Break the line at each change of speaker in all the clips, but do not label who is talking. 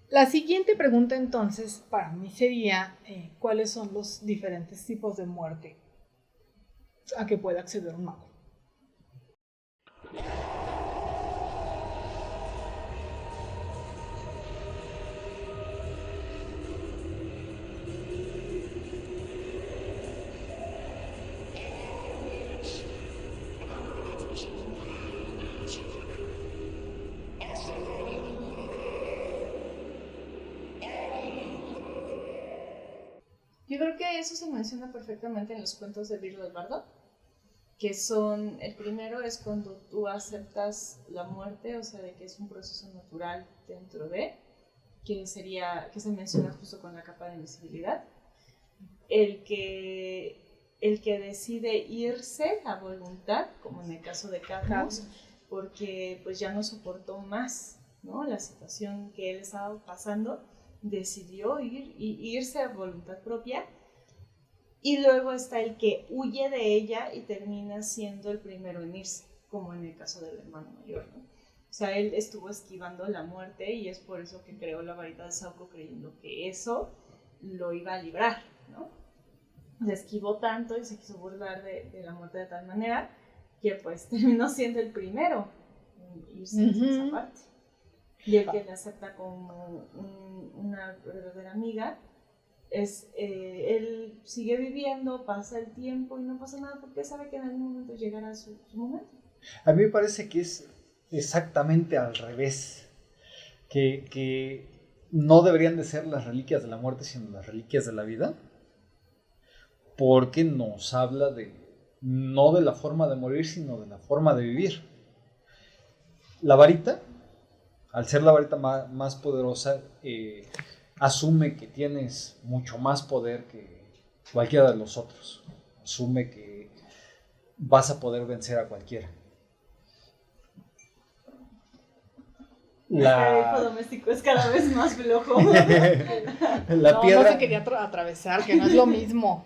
La siguiente pregunta entonces para mí sería, ¿cuáles son los diferentes tipos de muerte a que puede acceder un mago?
Yo creo que eso se menciona perfectamente en los cuentos de Virgo del Bardo, que son, el primero es cuando tú aceptas la muerte, o sea, de que es un proceso natural dentro de, que se menciona justo con la capa de invisibilidad. El que decide irse a voluntad, como en el caso de Cadmus, porque pues ya no soportó más, ¿no? La situación que él estaba pasando, decidió irse a voluntad propia. Y luego está el que huye de ella y termina siendo el primero en irse, como en el caso del hermano mayor, ¿no? O sea, él estuvo esquivando la muerte y es por eso que creó la varita de Sauco, creyendo que eso lo iba a librar, ¿no? Se esquivó tanto y se quiso burlar de la muerte de tal manera que pues terminó siendo el primero en irse de esa parte. Y el que le acepta como una verdadera amiga él sigue viviendo, pasa el tiempo y no pasa nada porque sabe que en algún momento llegará su momento.
A mí me parece que es exactamente al revés, que no deberían de ser las reliquias de la muerte, sino las reliquias de la vida, porque nos habla de no de la forma de morir, sino de la forma de vivir. La varita, al ser la varita más poderosa, asume que tienes mucho más poder que cualquiera de los otros. Asume que vas a poder vencer a cualquiera.
Este elfo doméstico es cada vez más flojo.
No se quería atravesar, que no es lo mismo.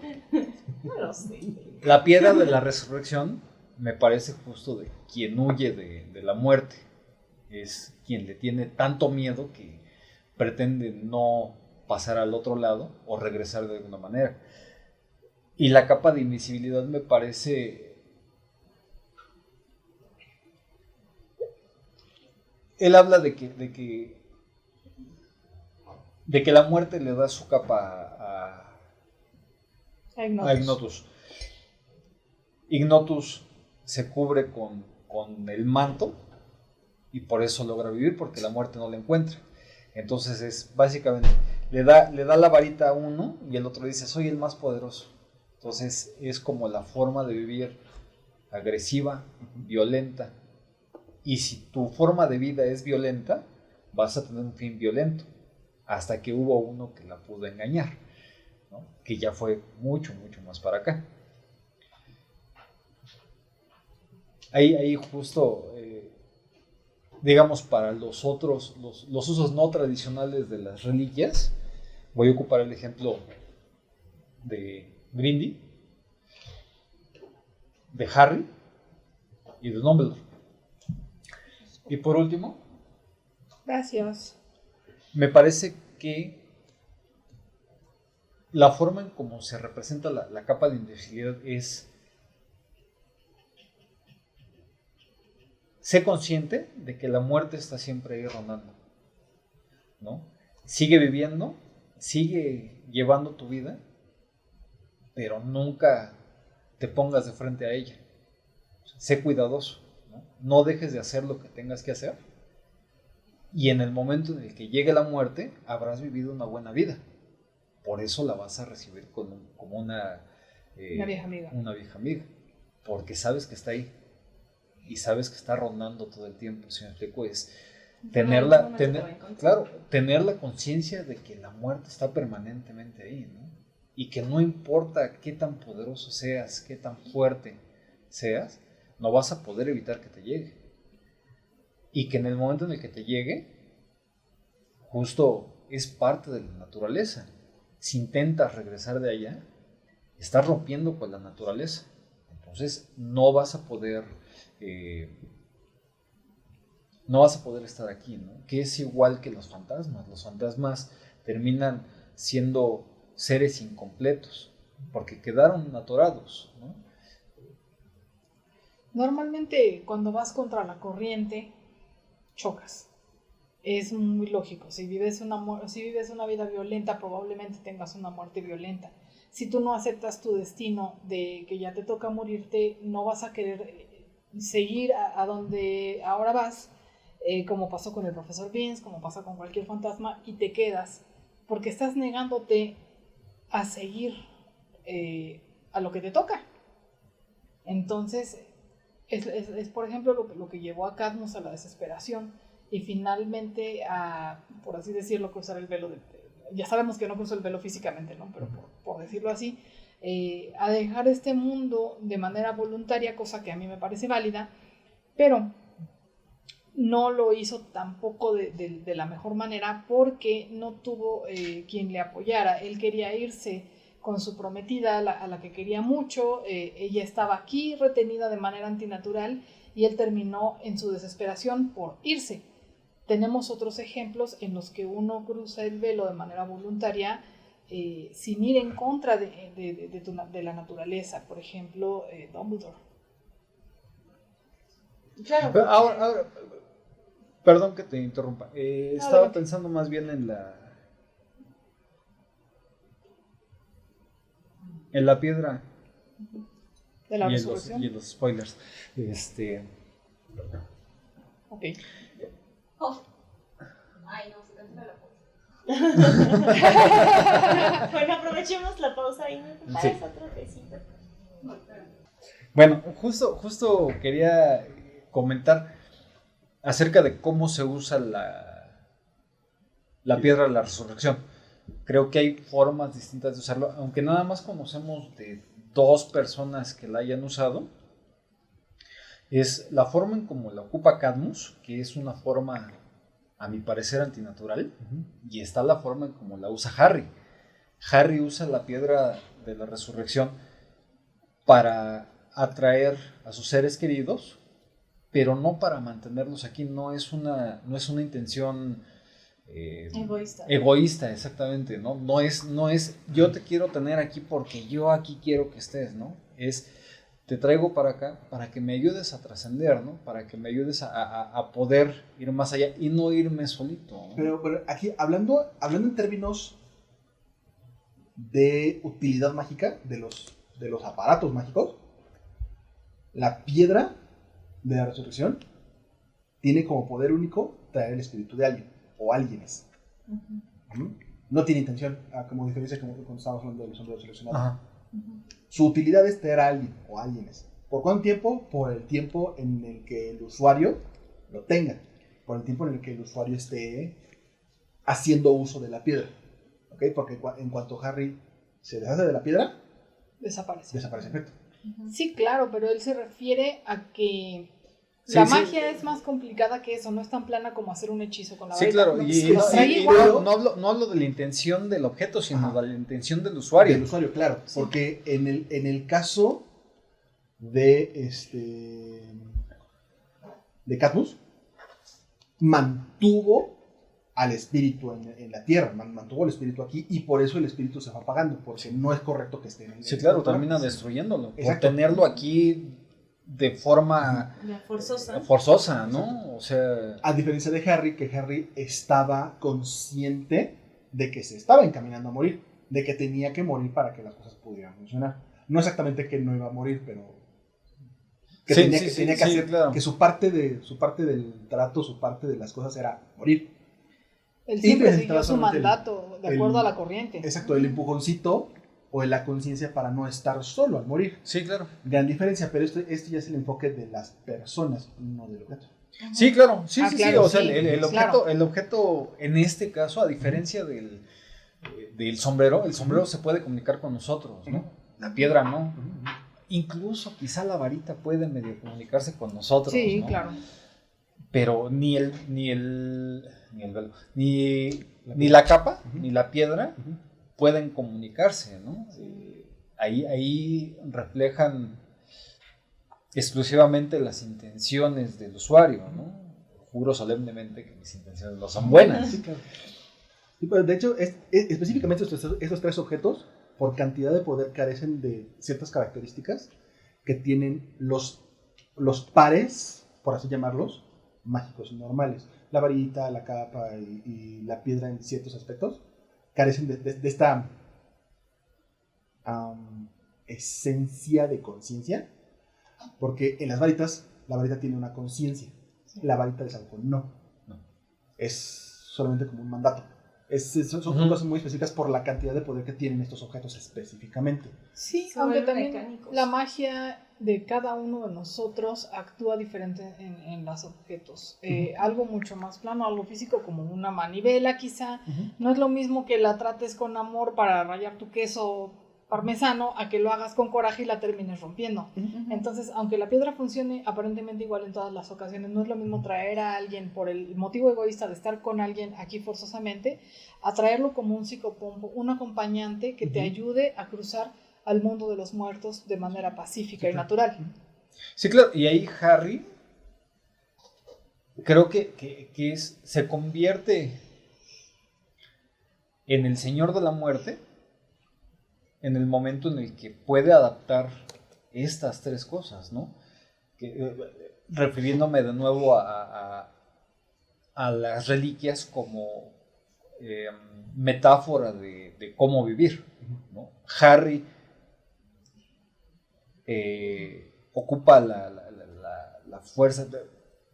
No lo sé.
La piedra de la resurrección me parece justo de quien huye de la muerte. Es quien le tiene tanto miedo que pretende no pasar al otro lado o regresar de alguna manera. Y la capa de invisibilidad me parece... Él habla de que la muerte le da su capa a Ignotus. Ignotus se cubre con el manto y por eso logra vivir, porque la muerte no le encuentra. Entonces es básicamente, le da la varita a uno y el otro dice, soy el más poderoso. Entonces es como la forma de vivir agresiva, violenta. Y si tu forma de vida es violenta, vas a tener un fin violento. Hasta que hubo uno que la pudo engañar, ¿no? Que ya fue mucho, mucho más para acá. Ahí justo, digamos, para los otros, los usos no tradicionales de las reliquias, voy a ocupar el ejemplo de Grindy, de Harry y de Dumbledore. Y por último,
gracias.
Me parece que la forma en cómo se representa la capa de invisibilidad es: sé consciente de que la muerte está siempre ahí rondando, ¿no? Sigue viviendo, sigue llevando tu vida, pero nunca te pongas de frente a ella. Sé cuidadoso, ¿no? No dejes de hacer lo que tengas que hacer, y en el momento en el que llegue la muerte habrás vivido una buena vida. Por eso la vas a recibir como una
vieja amiga.
Una vieja amiga, porque sabes que está ahí y sabes que está rondando todo el tiempo. Si me explico, es tener la conciencia de que la muerte está permanentemente ahí, ¿no? Y que no importa qué tan poderoso seas, qué tan fuerte seas, no vas a poder evitar que te llegue. Y que en el momento en el que te llegue, justo es parte de la naturaleza. Si intentas regresar de allá, estás rompiendo con la naturaleza. Entonces no vas a poder no vas a poder estar aquí, ¿no? Que es igual que los fantasmas. Los fantasmas terminan siendo seres incompletos porque quedaron atorados, ¿no?
Normalmente cuando vas contra la corriente, chocas. Es muy lógico. Si vives una vida violenta, probablemente tengas una muerte violenta. Si tú no aceptas tu destino de que ya te toca morirte, no vas a querer seguir a donde ahora vas, como pasó con el profesor Vince, como pasa con cualquier fantasma, y te quedas, porque estás negándote a seguir a lo que te toca. Entonces, es por ejemplo, lo que llevó a Cadmus a la desesperación y finalmente a, por así decirlo, cruzar el velo. Ya sabemos que no cruzó el velo físicamente, ¿no? Pero por decirlo así, a dejar este mundo de manera voluntaria, cosa que a mí me parece válida, pero no lo hizo tampoco de la mejor manera porque no tuvo quien le apoyara. Él quería irse con su prometida, a la que quería mucho, ella estaba aquí retenida de manera antinatural y él terminó en su desesperación por irse. Tenemos otros ejemplos en los que uno cruza el velo de manera voluntaria sin ir en contra de la naturaleza, por ejemplo, Dumbledore.
Claro.
Pero ahora, perdón que te interrumpa, estaba pensando más bien en la piedra
De la
y
resurrección.
en los spoilers.
Ok.
Ay, no, se cancela la pausa.
Bueno, aprovechemos la pausa y me preparas
Sí.
otro tecito.
Bueno, justo quería comentar acerca de cómo se usa la piedra de la resurrección. Creo que hay formas distintas de usarlo, aunque nada más conocemos de 2 personas que la hayan usado. Es la forma en cómo la ocupa Cadmus, que es una forma, a mi parecer, antinatural, y está la forma en cómo la usa Harry. Harry usa la piedra de la resurrección para atraer a sus seres queridos, pero no para mantenerlos aquí. No es una intención egoísta, exactamente, ¿no? No es yo te quiero tener aquí porque yo aquí quiero que estés, ¿no? Es te traigo para acá para que me ayudes a trascender, ¿no? Para que me ayudes a poder ir más allá y no irme solito, ¿no?
Pero aquí, hablando en términos de utilidad mágica de los aparatos mágicos, la piedra de la resurrección tiene como poder único traer el espíritu de alguien o alguienes. Uh-huh. No tiene intención, como diferencia como cuando estábamos hablando de los hombres seleccionados.
Ajá.
Su utilidad es traer a alguien o alguienes. ¿Por cuánto tiempo? Por el tiempo en el que el usuario lo tenga. Por el tiempo en el que el usuario esté haciendo uso de la piedra. ¿Ok? Porque en cuanto Harry se deshace de la piedra,
Desaparece.
efecto.
Sí, claro, pero él se refiere a que la magia es más complicada que eso, no es tan plana como hacer un hechizo con la varita.
Sí, claro,
No,
y
igual.
no hablo de la intención del objeto, sino de la intención del usuario.
Del usuario, claro. Sí. Porque en el caso de Cadmus, mantuvo al espíritu en la tierra, mantuvo el espíritu aquí, y por eso el espíritu se va apagando, porque no es correcto que esté en el
Sí, claro, termina destruyéndolo.
Exacto.
Por tenerlo aquí de forma forzosa, ¿no? O sea,
a diferencia de Harry, que Harry estaba consciente de que se estaba encaminando a morir, de que tenía que morir para que las cosas pudieran funcionar. No exactamente que no iba a morir, pero que tenía que hacer, claro, que su parte del trato, su parte de las cosas era morir.
Él siempre siguió su mandato de acuerdo a la corriente.
Exacto, el empujoncito o la conciencia para no estar solo al morir.
Sí, claro.
Gran diferencia, pero esto ya es el enfoque de las personas, no del objeto.
Sí, claro, sí,
claro,
o sea,
sí,
el objeto en este caso, a diferencia del sombrero, el sombrero se puede comunicar con nosotros, ¿no? La piedra no. Incluso quizá la varita puede medio comunicarse con nosotros,
sí,
¿no?
Claro.
Pero ni la capa, ni la piedra pueden comunicarse, ¿no? Ahí reflejan exclusivamente las intenciones del usuario, ¿no? juro solemnemente que mis intenciones no son buenas.
Sí, claro. Sí, pero de hecho, específicamente estos tres objetos, por cantidad de poder, carecen de ciertas características que tienen los pares, por así llamarlos, mágicos y normales. La varita, la capa y la piedra en ciertos aspectos carecen de esta esencia de conciencia, porque en las varitas, la varita tiene una conciencia, la varita de Sauco no. Es solamente como un mandato. Son cosas muy específicas por la cantidad de poder que tienen estos objetos específicamente.
Sí,
Se
aunque
vuelven
también
mecánicos.
la magia de cada uno de nosotros actúa diferente en los objetos. Algo mucho más plano, algo físico, como una manivela quizá. No es lo mismo que la trates con amor para rallar tu queso parmesano a que lo hagas con coraje y la termines rompiendo. Entonces, aunque la piedra funcione aparentemente igual en todas las ocasiones, no es lo mismo traer a alguien por el motivo egoísta de estar con alguien aquí forzosamente, a traerlo como un psicopompo, un acompañante que te ayude a cruzar al mundo de los muertos de manera pacífica y natural.
Sí, claro, y ahí Harry creo que se convierte en el Señor de la Muerte en el momento en el que puede adaptar estas tres cosas, ¿no? Refiriéndome de nuevo a las reliquias como metáfora de cómo vivir, ¿no? Harry ocupa la fuerza,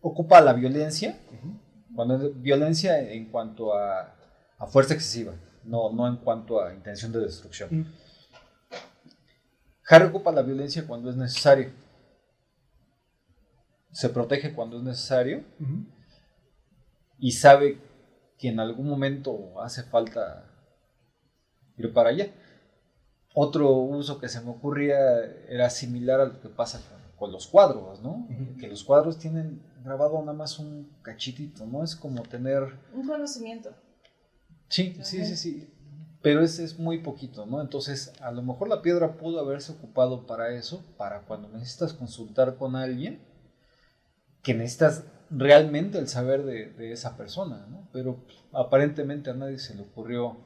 ocupa la violencia, cuando es violencia en cuanto a fuerza excesiva, no en cuanto a intención de destrucción. Harry ocupa la violencia cuando es necesario, se protege cuando es necesario y sabe que en algún momento hace falta ir para allá. Otro uso que se me ocurría era similar a lo que pasa con los cuadros, ¿no? Que los cuadros tienen grabado nada más un cachitito, ¿no? Es como tener...
un conocimiento.
Sí. Pero es muy poquito, ¿no? Entonces, a lo mejor la piedra pudo haberse ocupado para eso, para cuando necesitas consultar con alguien, que necesitas realmente el saber de esa persona, ¿no? Pero aparentemente a nadie se le ocurrió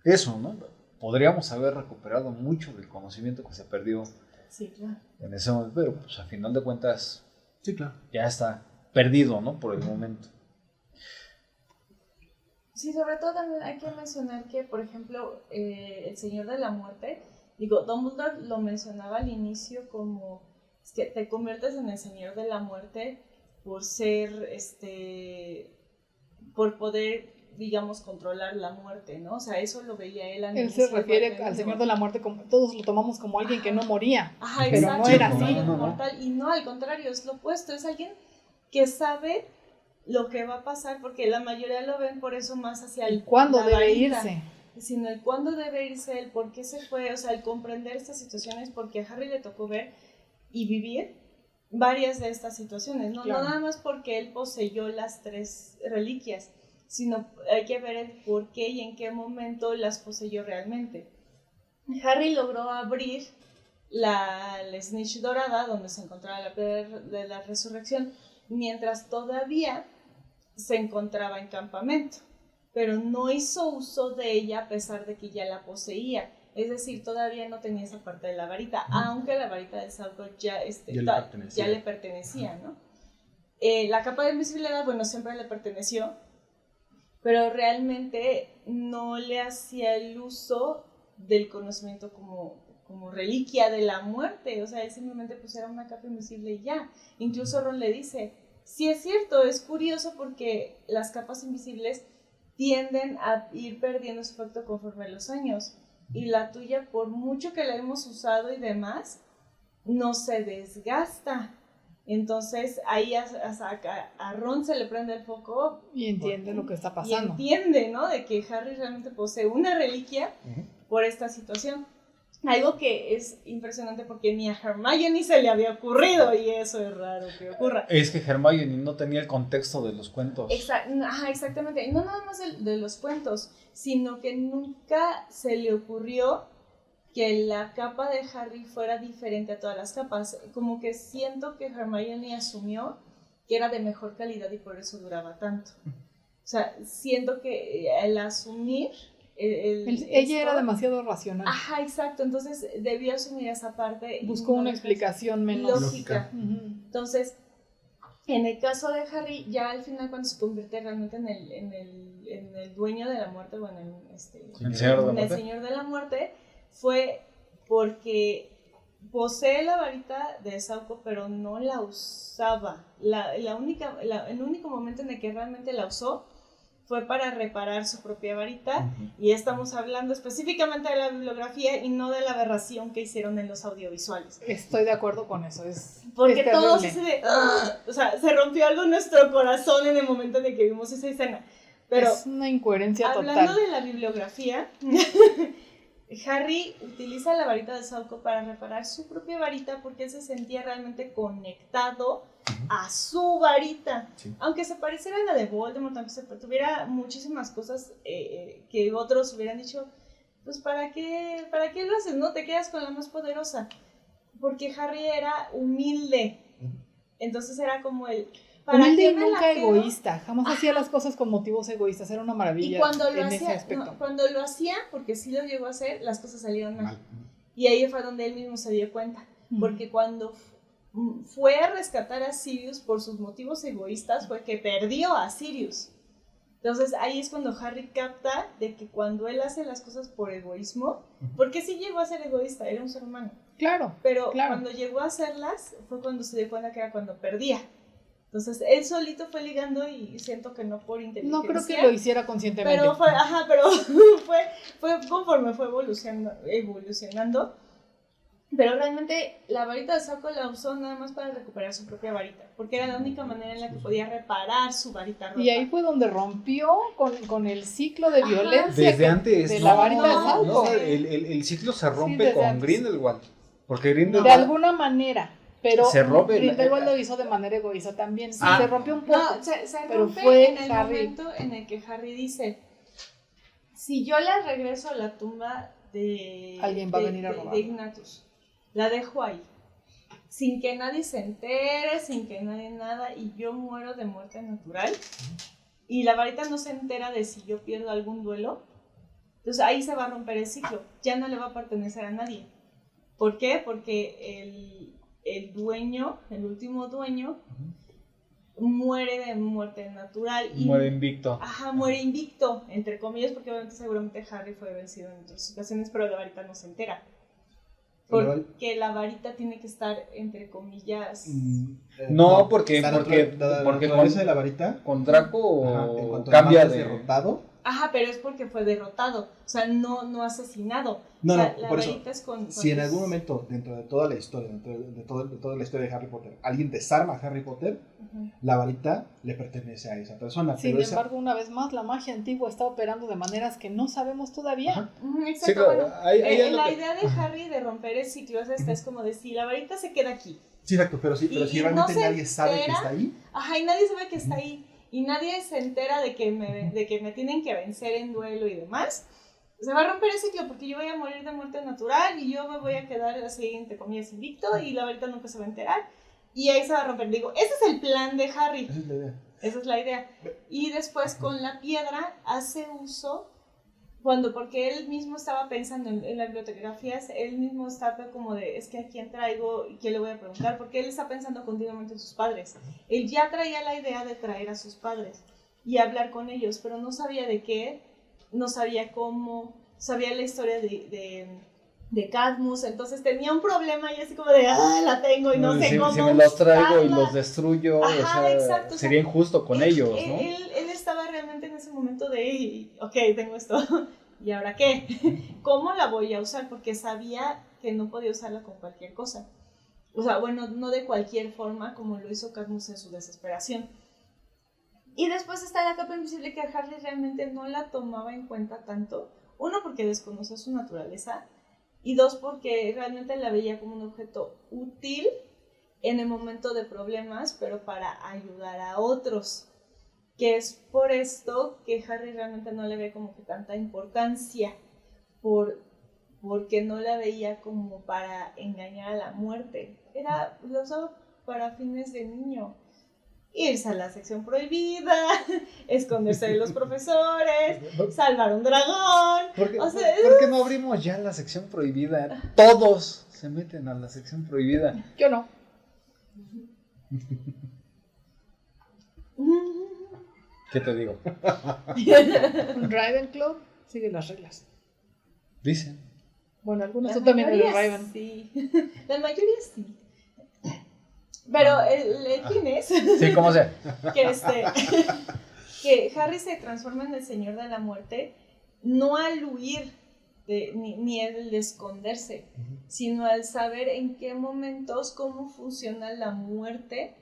eso, ¿no? Podríamos haber recuperado mucho del conocimiento que se perdió en ese momento, pero pues a final de cuentas ya está perdido, ¿no? Por el momento.
Sí, sobre todo también hay que mencionar que, por ejemplo, el Señor de la Muerte, Dumbledore lo mencionaba al inicio como es que te conviertes en el Señor de la Muerte por ser, por poder, digamos, controlar la muerte, ¿no? O sea, eso lo veía él al inicio.
Él se refiere al Señor de la Muerte, como todos lo tomamos como alguien que no moría, pero
exacto,
no era así.
Inmortal, y no, al contrario, es lo opuesto, es alguien que sabe lo que va a pasar, porque la mayoría lo ven por eso más hacia el
cuándo debe irse,
sino el cuándo debe irse, el por qué se fue, o sea, el comprender estas situaciones, porque a Harry le tocó ver y vivir varias de estas situaciones, no nada más porque él poseyó las tres reliquias, sino hay que ver el por qué y en qué momento las poseyó realmente. Harry logró abrir la Snitch dorada, donde se encontraba la piedra de la resurrección, mientras todavía se encontraba en campamento, pero no hizo uso de ella a pesar de que ya la poseía, es decir, todavía no tenía esa parte de la varita, aunque la varita de Sauco ya le pertenecía, ¿no? La capa de invisibilidad, bueno, siempre le perteneció, pero realmente no le hacía el uso del conocimiento como reliquia de la muerte, o sea, él simplemente pues era una capa invisible y ya. Incluso Ron le dice, sí es cierto, es curioso porque las capas invisibles tienden a ir perdiendo su efecto conforme los años, y la tuya, por mucho que la hemos usado y demás, no se desgasta. Entonces ahí a Ron se le prende el foco
y entiende lo que está pasando.
Y entiende, ¿no? De que Harry realmente posee una reliquia por esta situación. Algo que es impresionante porque ni a Hermione se le había ocurrido, y eso es raro que ocurra.
Es que Hermione no tenía el contexto de los cuentos.
Exactamente. Y no nada más de los cuentos, sino que nunca se le ocurrió que la capa de Harry fuera diferente a todas las capas. Como que siento que Hermione asumió que era de mejor calidad y por eso duraba tanto. O sea, siento que el asumir...
Ella era demasiado racional.
Ajá, exacto. Entonces debió asumir esa parte.
Buscó una explicación menos
lógica. Entonces, en el caso de Harry, ya al final cuando se convierte realmente en el dueño de la muerte, bueno,
el
señor de la muerte, fue porque posee la varita de Sauco, pero no la usaba. El único momento en el que realmente la usó fue para reparar su propia varita, y estamos hablando específicamente de la bibliografía y no de la aberración que hicieron en los audiovisuales.
Estoy de acuerdo con eso.
Porque todos o sea, se rompió algo en nuestro corazón en el momento en el que vimos esa escena. Pero
es una incoherencia
hablando
total.
de la bibliografía, Harry utiliza la varita de Sauco para reparar su propia varita porque él se sentía realmente conectado a su varita.
Sí.
Aunque se pareciera a la de Voldemort, aunque tuviera muchísimas cosas que otros hubieran dicho, pues ¿para qué lo haces? No te quedas con la más poderosa. Porque Harry era humilde. Entonces era como el...
Humilde y nunca egoísta, jamás hacía las cosas con motivos egoístas, era una maravilla.
Y cuando lo
en
hacía,
ese aspecto.
cuando lo hacía, porque sí lo llegó a hacer, las cosas salieron mal. Y ahí fue donde él mismo se dio cuenta, porque cuando fue a rescatar a Sirius por sus motivos egoístas, fue que perdió a Sirius. Entonces ahí es cuando Harry capta de que cuando él hace las cosas por egoísmo, porque sí llegó a ser egoísta, era un ser humano.
Claro.
Pero cuando llegó a hacerlas, fue cuando se dio cuenta que era cuando perdía. Entonces, él solito fue ligando y siento que no por inteligencia.
No creo que lo hiciera conscientemente.
Pero fue conforme fue evolucionando. Pero realmente la varita de Sauco la usó nada más para recuperar su propia varita. Porque era la única manera en la que podía reparar su varita rota.
Y ahí fue donde rompió con el ciclo de violencia.
Desde antes.
De la varita de Sauco.
El ciclo se rompe con
antes.
Grindelwald. Porque Grindelwald...
De alguna manera. Pero
se rompe
Grindelwald lo hizo de manera egoísta también. Sí, se rompió un poco.
No, se
pero
rompe
fue
en el
Harry.
momento en el que Harry dice: si yo la regreso a la tumba de
alguien va a venir a robar.
De Ignatius, la dejo ahí, sin que nadie se entere, sin que nadie nada, y yo muero de muerte natural, y la varita no se entera de si yo pierdo algún duelo, entonces ahí se va a romper el ciclo, ya no le va a pertenecer a nadie. ¿Por qué? Porque el dueño, el último dueño, muere de muerte natural. Y
muere invicto.
Ajá, muere invicto, entre comillas, porque obviamente seguramente Harry fue vencido en otras ocasiones, pero la varita no se entera. Porque la varita tiene que estar, entre comillas...
No, porque
la naturaleza de la varita
con Draco
cambia de derrotado.
Ajá, pero es porque fue derrotado, o sea, no asesinado.
No,
o sea,
no,
la
por
varita
eso,
es
si en algún momento, dentro de toda la historia, de toda la historia de Harry Potter, alguien desarma a Harry Potter, la varita le pertenece a esa persona.
Sin embargo, una vez más, la magia antigua está operando de maneras que no sabemos todavía.
Exacto,
sí, claro,
bueno, la idea de Harry de romper el ciclo es es como de si la varita se queda aquí.
Sí, exacto, pero si realmente nadie sabe que está ahí.
Ajá, y nadie sabe que está ahí. Y nadie se entera de que me tienen que vencer en duelo y demás, se va a romper el ciclo porque yo voy a morir de muerte natural y yo me voy a quedar así, entre comillas, invicto, y la varita nunca se va a enterar. Y ahí se va a romper. Digo, ese es el plan de Harry.
Esa es la idea.
Esa es la idea. Y después con la piedra hace uso, porque él mismo estaba pensando en las bibliografías, él mismo estaba como de, es que a quién traigo y quién le voy a preguntar, porque él está pensando continuamente en sus padres. Él ya traía la idea de traer a sus padres y hablar con ellos, pero no sabía de qué, no sabía cómo, sabía la historia de Cadmus, entonces tenía un problema y así como de, la tengo y no sé cómo.
Si me los traigo y los destruyo,
ajá, exacto,
sería injusto con ellos, ¿no?
Él estaba realmente en ese momento de, ok, tengo esto, ¿y ahora qué? ¿Cómo la voy a usar? Porque sabía que no podía usarla con cualquier cosa. O sea, bueno, no de cualquier forma como lo hizo Cadmus en su desesperación. Y después está la capa invisible que Harry realmente no la tomaba en cuenta tanto. Uno, porque desconocía su naturaleza. Y dos, porque realmente la veía como un objeto útil en el momento de problemas, pero para ayudar a otros. Que es por esto que Harry realmente no le ve como que tanta importancia, porque no la veía como para engañar a la muerte. Lo usaba para fines de niño. irse a la sección prohibida, esconderse de los profesores, salvar un dragón.
¿Por qué,
O sea,
por qué no abrimos ya la sección prohibida? Todos se meten a la sección prohibida.
Yo no.
¿Qué te digo?
Ravenclaw sigue las reglas.
Dicen.
Bueno, algunos
La
tú también eres
mayoría
Raven.
sí. La mayoría sí. Pero el fin es
Sí, como sea.
que, que Harry se transforma en el Señor de la Muerte no al huir ni al esconderse, sino al saber en qué momentos, cómo funciona la muerte.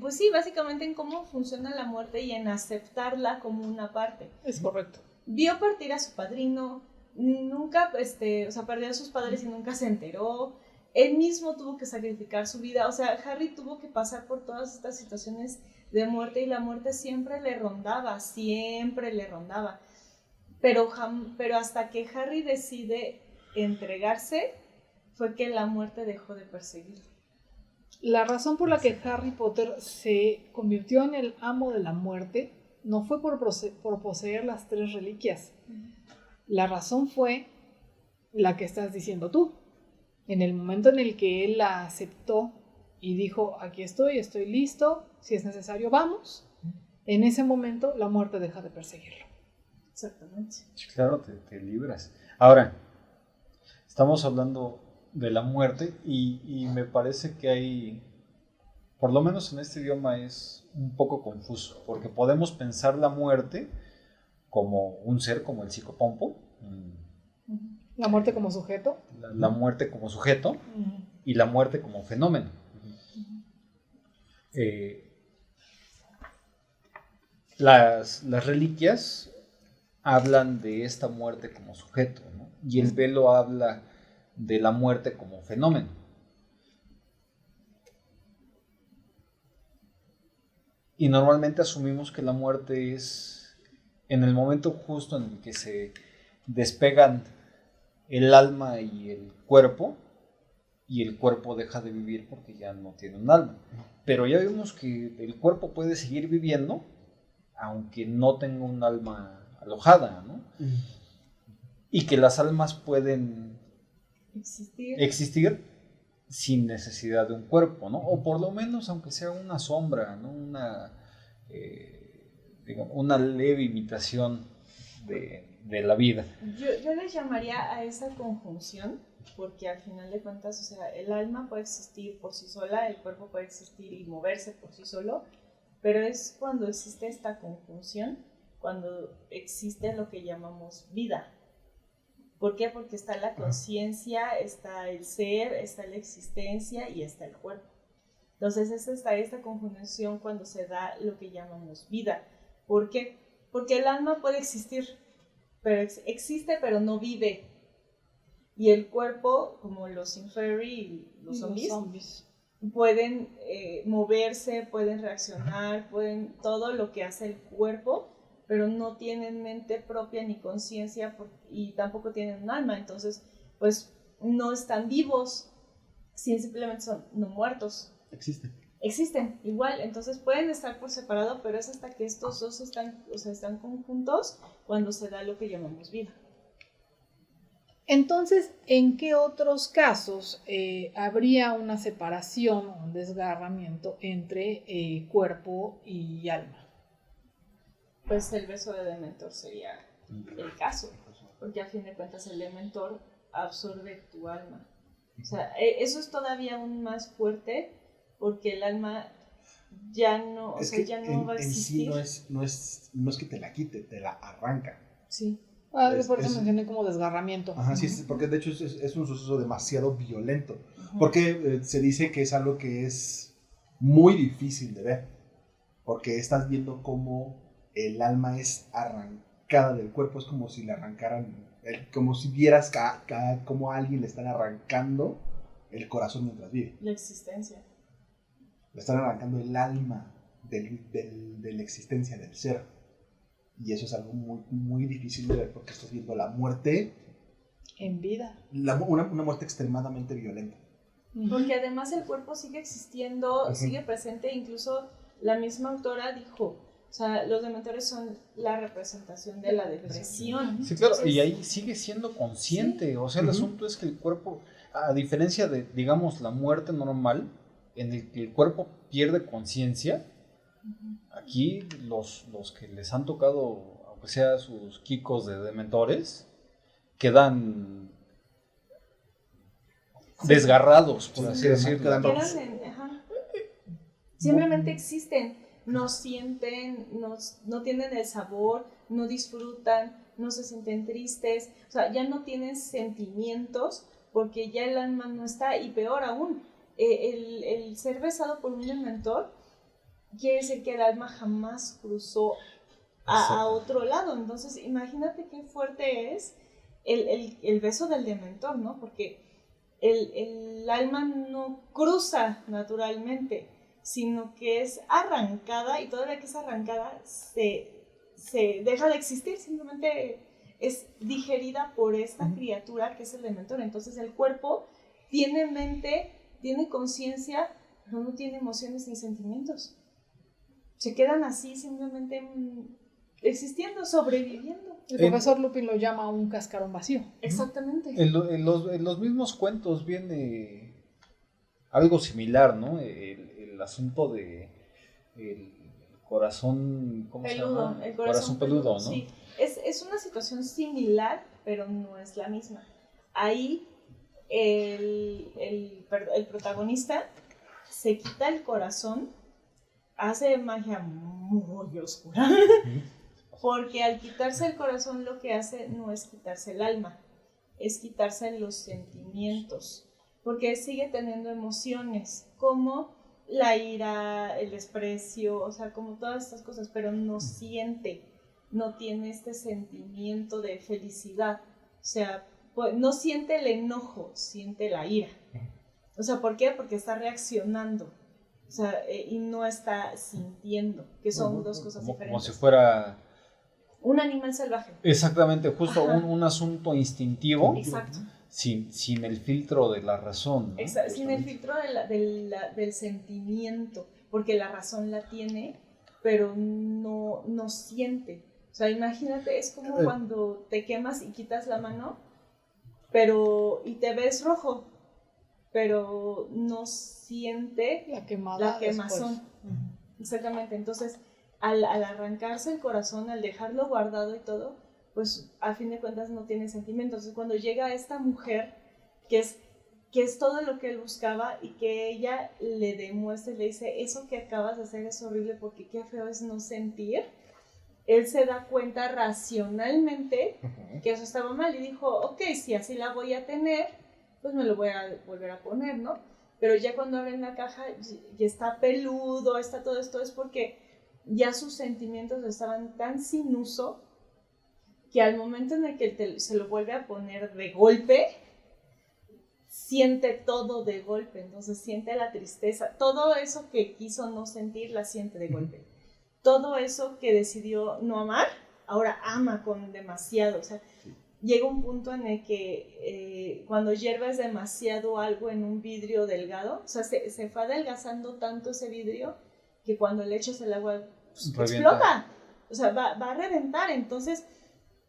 Pues sí, básicamente en cómo funciona la muerte y en aceptarla como una parte.
Es correcto.
Vio partir a su padrino, nunca, perdió a sus padres y nunca se enteró. Él mismo tuvo que sacrificar su vida. O sea, Harry tuvo que pasar por todas estas situaciones de muerte y la muerte siempre le rondaba. Pero hasta que Harry decide entregarse, fue que la muerte dejó de perseguirlo.
La razón por la que Harry Potter se convirtió en el amo de la muerte no fue por poseer las 3 reliquias. La razón fue la que estás diciendo tú. En el momento en el que él la aceptó y dijo, aquí estoy listo, si es necesario, vamos. En ese momento la muerte deja de perseguirlo.
Exactamente.
Claro, te libras. Ahora, estamos hablando de la muerte y me parece que hay, por lo menos en este idioma es un poco confuso, porque podemos pensar la muerte como un ser como el psicopompo,
La muerte como sujeto.
la muerte como sujeto y la muerte como fenómeno. Las reliquias hablan de esta muerte como sujeto, ¿no? Y el velo habla de la muerte como fenómeno. Y normalmente asumimos que la muerte es en el momento justo en el que se despegan el alma y el cuerpo deja de vivir porque ya no tiene un alma. Pero ya vimos que el cuerpo puede seguir viviendo aunque no tenga un alma alojada, ¿no? Y que las almas pueden existir sin necesidad de un cuerpo, ¿no? O por lo menos aunque sea una sombra, ¿no? Una leve imitación de la vida.
Yo les llamaría a esa conjunción, porque al final de cuentas, o sea, el alma puede existir por sí sola, el cuerpo puede existir y moverse por sí solo, pero es cuando existe esta conjunción, cuando existe lo que llamamos vida. ¿Por qué? Porque está la conciencia, está el ser, está la existencia y está el cuerpo. Entonces está esta conjunción cuando se da lo que llamamos vida. ¿Por qué? Porque el alma puede existir, pero existe pero no vive. Y el cuerpo, como los Inferi y los zombies, pueden moverse, pueden reaccionar, pueden todo lo que hace el cuerpo, pero no tienen mente propia ni conciencia y tampoco tienen un alma. Entonces, pues no están vivos, simplemente son no muertos. Existen, igual. Entonces pueden estar por separado, pero es hasta que estos dos están conjuntos cuando se da lo que llamamos vida.
Entonces, ¿en qué otros casos habría una separación o un desgarramiento entre cuerpo y alma?
Pues el beso de Dementor sería el caso, porque a fin de cuentas el Dementor absorbe tu alma. O sea, eso es todavía aún más fuerte, porque el alma ya no, va a existir.
En sí no es que te la quite, te la arranca.
Sí.
Por eso mencioné como desgarramiento.
Ajá, sí, porque de hecho es un suceso demasiado violento. Porque se dice que es algo que es muy difícil de ver. Porque estás viendo cómo el alma es arrancada del cuerpo. Es como si le arrancaran, como si vieras como a alguien le están arrancando el corazón mientras vive.
La existencia.
Le están arrancando el alma de la existencia del ser. Y eso es algo muy, muy difícil de ver porque estás viendo la muerte
en vida.
Una muerte extremadamente violenta.
Porque además el cuerpo sigue existiendo,
Ujú.
sigue presente, incluso la misma autora dijo, o sea, los dementores son la representación de la depresión.
Sí, claro,
Entonces,
y ahí sigue siendo consciente. O sea, el
Ujú.
asunto es que el cuerpo, a diferencia de, digamos, la muerte normal, en el que el cuerpo pierde conciencia, aquí los que les han tocado, aunque sea sus quicos de dementores, quedan desgarrados, por
Sí,
así
quedan-
decirlo.
quedan
quedan
rotos.
simplemente existen, no sienten, no tienen el sabor, no disfrutan, no se sienten tristes, o sea, ya no tienen sentimientos porque ya el alma no está, y peor aún, el ser besado por un dementor quiere decir que el alma jamás cruzó a
Exacto.
otro lado. Entonces, imagínate qué fuerte es el beso del dementor, ¿no? Porque el alma no cruza naturalmente, sino que es arrancada, y todavía que es arrancada se deja de existir, simplemente es digerida por esta criatura que es el dementor. Entonces el cuerpo tiene mente, tiene conciencia, pero no tiene emociones ni sentimientos. Se quedan así simplemente existiendo, sobreviviendo.
El profesor Lupin lo llama un cascarón vacío.
Exactamente.
En los mismos cuentos viene algo similar, ¿no? El asunto de el corazón, ¿cómo se
Peludo,
llama?
el corazón peludo,
¿no?
sí. Es una situación similar, pero no es la misma. Ahí el protagonista se quita el corazón, hace magia muy oscura, porque al quitarse el corazón lo que hace no es quitarse el alma, es quitarse los sentimientos, porque sigue teniendo emociones como la ira, el desprecio, o sea, como todas estas cosas, pero no siente, no tiene este sentimiento de felicidad, o sea, pues, no siente el enojo, siente la ira. O sea, ¿por qué? Porque está reaccionando, o sea, y no está sintiendo, que son dos cosas
Como
diferentes.
si fuera
Un animal salvaje.
exactamente, justo
Ajá.
un asunto instintivo,
Exacto.
sin el filtro de la razón, ¿no?
Sin el filtro del sentimiento, porque la razón la tiene, pero no siente. O sea, imagínate, es como cuando te quemas y quitas la mano, y te ves rojo, pero no siente
La quemada.
la quemazón.
Después.
Exactamente, entonces al arrancarse el corazón, al dejarlo guardado y todo, pues a fin de cuentas no tiene sentimientos. Entonces cuando llega esta mujer, que es todo lo que él buscaba, y que ella le demuestra y le dice, eso que acabas de hacer es horrible porque qué feo es no sentir, él se da cuenta racionalmente que eso estaba mal y dijo, ok, si así la voy a tener, pues me lo voy a volver a poner, ¿no? Pero ya cuando abren la caja y está peludo, está todo esto, es porque ya sus sentimientos estaban tan sin uso que al momento en el que se lo vuelve a poner de golpe, siente todo de golpe. Entonces siente la tristeza, todo eso que quiso no sentir, la siente de golpe. Todo eso que decidió no amar, ahora ama con demasiado. O sea, llega un punto en el que cuando hierves demasiado algo en un vidrio delgado, o sea, se fue adelgazando tanto ese vidrio que cuando le echas el agua, pues, explota. O sea, va a reventar. Entonces,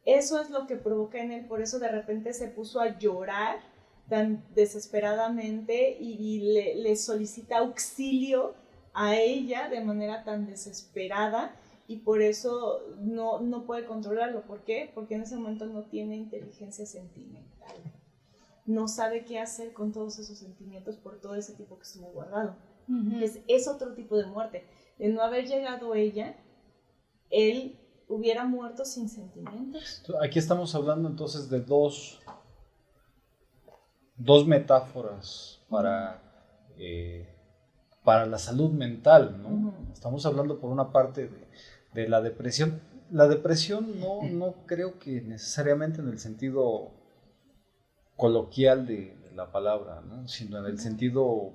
eso es lo que provoca en él. Por eso de repente se puso a llorar tan desesperadamente y le solicita auxilio a ella de manera tan desesperada, y por eso no puede controlarlo. ¿Por qué? Porque en ese momento no tiene inteligencia sentimental. No sabe qué hacer con todos esos sentimientos por todo ese tiempo que estuvo guardado.
Uh-huh.
Es otro tipo de muerte. De no haber llegado ella, él hubiera muerto sin sentimientos.
Aquí estamos hablando entonces de dos metáforas para la salud mental, ¿no?
Uh-huh.
Estamos hablando por una parte de la depresión. La depresión no creo que necesariamente en el sentido coloquial de la palabra, ¿no? Sino en el sentido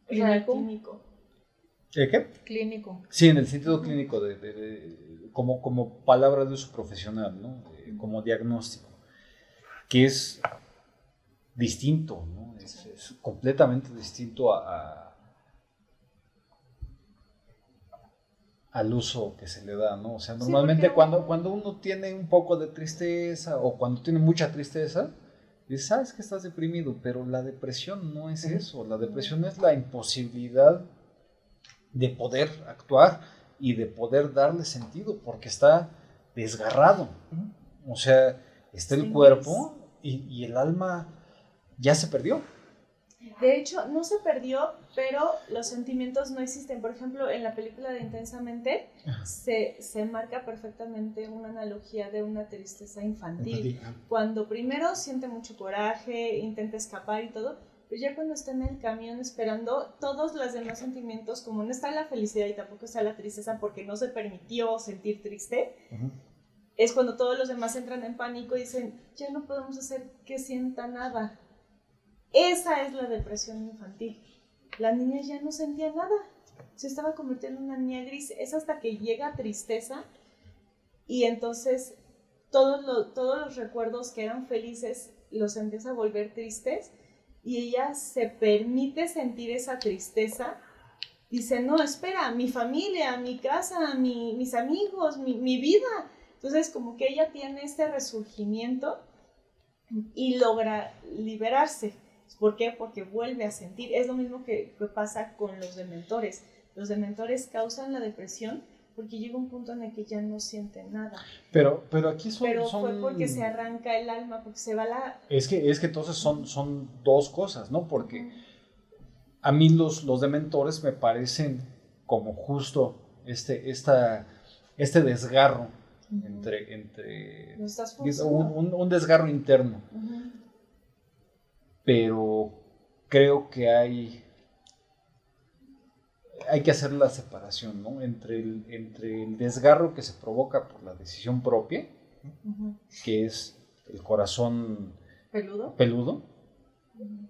Clínico.
¿qué?
Clínico.
Sí, en el sentido clínico como palabra de uso profesional, ¿no? Como diagnóstico, que es distinto, ¿no? Es completamente distinto al uso que se le da, ¿no? O sea,
Sí,
normalmente
porque
cuando uno tiene un poco de tristeza o cuando tiene mucha tristeza, dices, sabes que estás deprimido, pero la depresión no es eso. La depresión es la imposibilidad de poder actuar y de poder darle sentido, porque está desgarrado. O sea, está el
Sí,
cuerpo y el alma ya se perdió.
De hecho, no se perdió, pero los sentimientos no existen. Por ejemplo, en la película de Intensamente se marca perfectamente una analogía de una tristeza infantil. Cuando primero siente mucho coraje, intenta escapar y todo, pero ya cuando está en el camión esperando, todos los demás sentimientos, como no está la felicidad y tampoco está la tristeza porque no se permitió sentir triste, es cuando todos los demás entran en pánico y dicen, ya no podemos hacer que sienta nada. Esa es la depresión infantil. La niña ya no sentía nada. Se estaba convirtiendo en una niña gris. Es hasta que llega tristeza y entonces todos los recuerdos que eran felices los empieza a volver tristes y ella se permite sentir esa tristeza. Dice, no, espera, mi familia, mi casa, mis amigos, mi vida. Entonces como que ella tiene este resurgimiento y logra liberarse. ¿Por qué? Porque vuelve a sentir. Es lo mismo que pasa con los dementores. Los dementores causan la depresión porque llega un punto en el que ya no sienten nada.
Pero aquí
Pero fue porque se arranca el alma, porque se va la...
Es que entonces son dos cosas, ¿no? Porque a mí los dementores me parecen como justo este desgarro entre
No estás forzando.
un desgarro interno. Pero creo que hay que hacer la separación, ¿no? Entre el desgarro que se provoca por la decisión propia, que es el corazón peludo,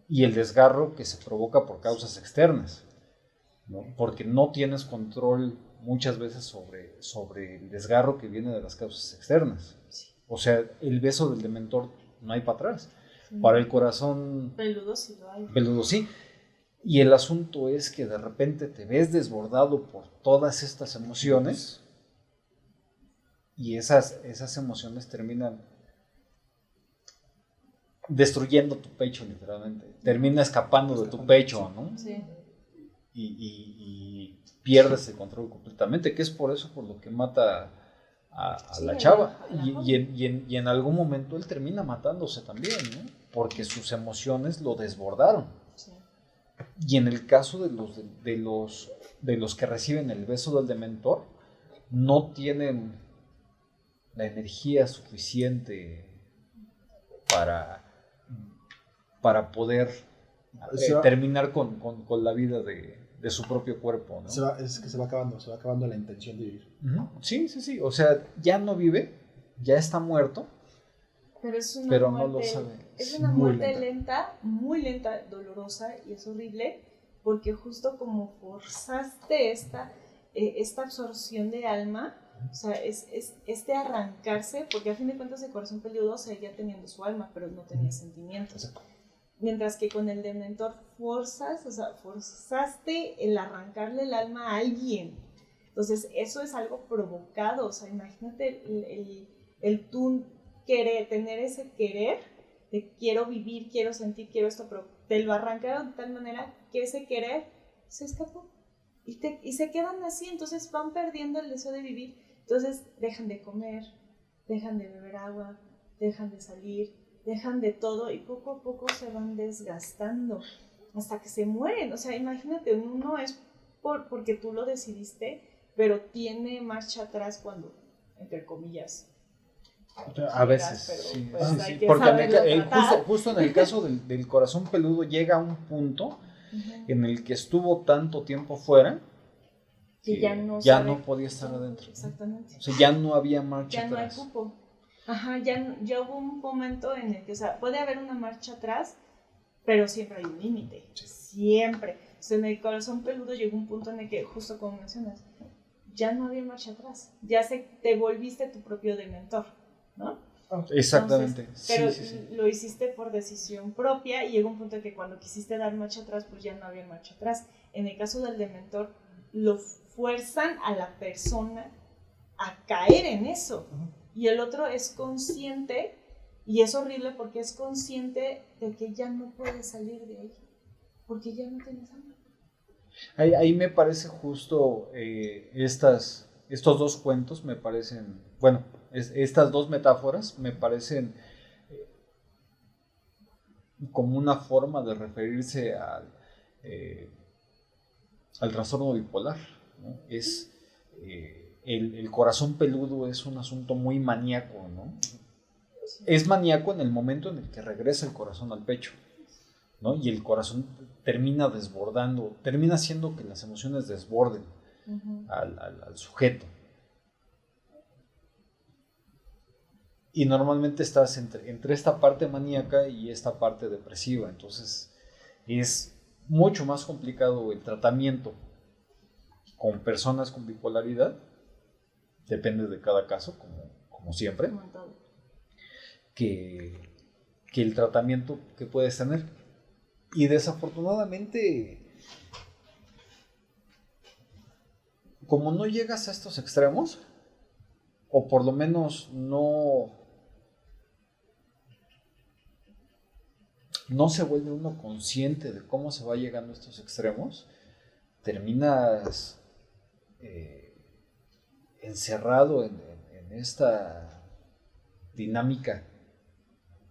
y el desgarro que se provoca por causas externas, ¿no? Porque no tienes control muchas veces sobre el desgarro que viene de las causas externas. O sea, el beso del dementor no hay para atrás. Para el corazón
peludo sí lo hay.
Peludo sí. Y el asunto es que de repente te ves desbordado por todas estas emociones y esas emociones terminan destruyendo tu pecho, literalmente. Termina escapando de tu pecho, ¿no?
Sí.
Y pierdes el control completamente, que es por eso por lo que mata a la chava. Y en algún momento él termina matándose también, ¿no? Porque sus emociones lo desbordaron.
Sí.
Y en el caso de los que reciben el beso del dementor, no tienen la energía suficiente para poder terminar con la vida de su propio cuerpo, ¿no?
Es que se va acabando la intención de vivir.
Sí. O sea, ya no vive, ya está muerto.
Pero es una
pero
muerte,
no lo sabe.
Es una muerte lenta, muy lenta, dolorosa, y es horrible porque justo como forzaste esta absorción de alma, o sea, es este arrancarse, porque a fin de cuentas el corazón peludo seguía teniendo su alma, pero no tenía sentimientos.
Exacto.
Mientras que con el dementor forzaste el arrancarle el alma a alguien. Entonces eso es algo provocado, o sea, imagínate el tú tener ese querer de quiero vivir, quiero sentir, quiero esto, pero te lo arrancaron de tal manera que ese querer se escapó y se quedan así, entonces van perdiendo el deseo de vivir, entonces dejan de comer, dejan de beber agua, dejan de salir, dejan de todo y poco a poco se van desgastando hasta que se mueren. O sea, imagínate, uno es porque tú lo decidiste, pero tiene marcha atrás cuando, entre comillas,
a veces,
pero,
sí,
pues,
sí. Porque justo en el caso del corazón peludo llega a un punto en el que estuvo tanto tiempo fuera que ya no podía estar adentro.
Exactamente.
O sea, ya no había marcha
ya
atrás.
No hay cupo. Ajá, ya hubo un momento en el que, o sea, puede haber una marcha atrás, pero siempre hay un límite. Siempre. O sea, en el corazón peludo llegó un punto en el que, justo como mencionas, ya no había marcha atrás. Ya te volviste tu propio dementor, ¿no?
Exactamente.
Entonces, pero
sí, sí, sí.
lo hiciste por decisión propia y llegó un punto en que cuando quisiste dar marcha atrás, pues ya no había marcha atrás. En el caso del dementor, lo fuerzan a la persona a caer en eso. Y el otro es consciente, y es horrible porque es consciente de que ya no puede salir de ahí, porque ya no tienes hambre.
Ahí me parece justo estos dos cuentos me parecen, bueno, estas dos metáforas me parecen como una forma de referirse al trastorno bipolar, ¿no? El corazón peludo es un asunto muy maníaco, ¿no? Es maníaco en el momento en el que regresa el corazón al pecho, ¿no? Y el corazón termina desbordando, termina haciendo que las emociones desborden al sujeto. Y normalmente estás entre esta parte maníaca y esta parte depresiva, entonces es mucho más complicado el tratamiento con personas con bipolaridad, depende de cada caso, como siempre, que el tratamiento que puedes tener. Y desafortunadamente, como no llegas a estos extremos, o por lo menos no se vuelve uno consciente de cómo se va llegando a estos extremos, terminas encerrado en esta dinámica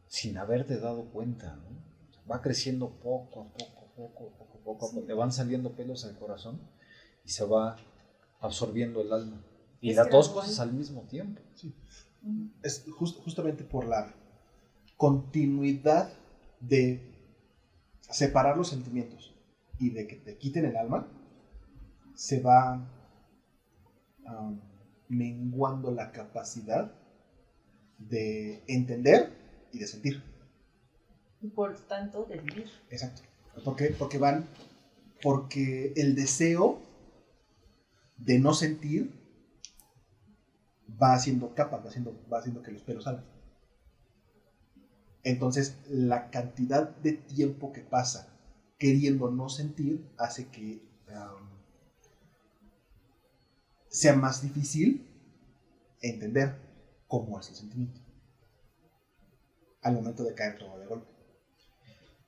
sin haberte dado cuenta, ¿no? Va creciendo poco a poco,
Sí.
le van saliendo pelos al corazón y se va absorbiendo el alma. Y
Es
las dos
gradual.
cosas al mismo tiempo.
Sí. Es justamente por la continuidad de separar los sentimientos y de que te quiten el alma, se va menguando la capacidad de entender y de sentir.
Y por tanto, de vivir.
Exacto. Porque el deseo de no sentir va haciendo capas, va haciendo que los pelos salgan. Entonces, la cantidad de tiempo que pasa queriendo no sentir hace que sea más difícil entender cómo es el sentimiento al momento de caer todo de golpe.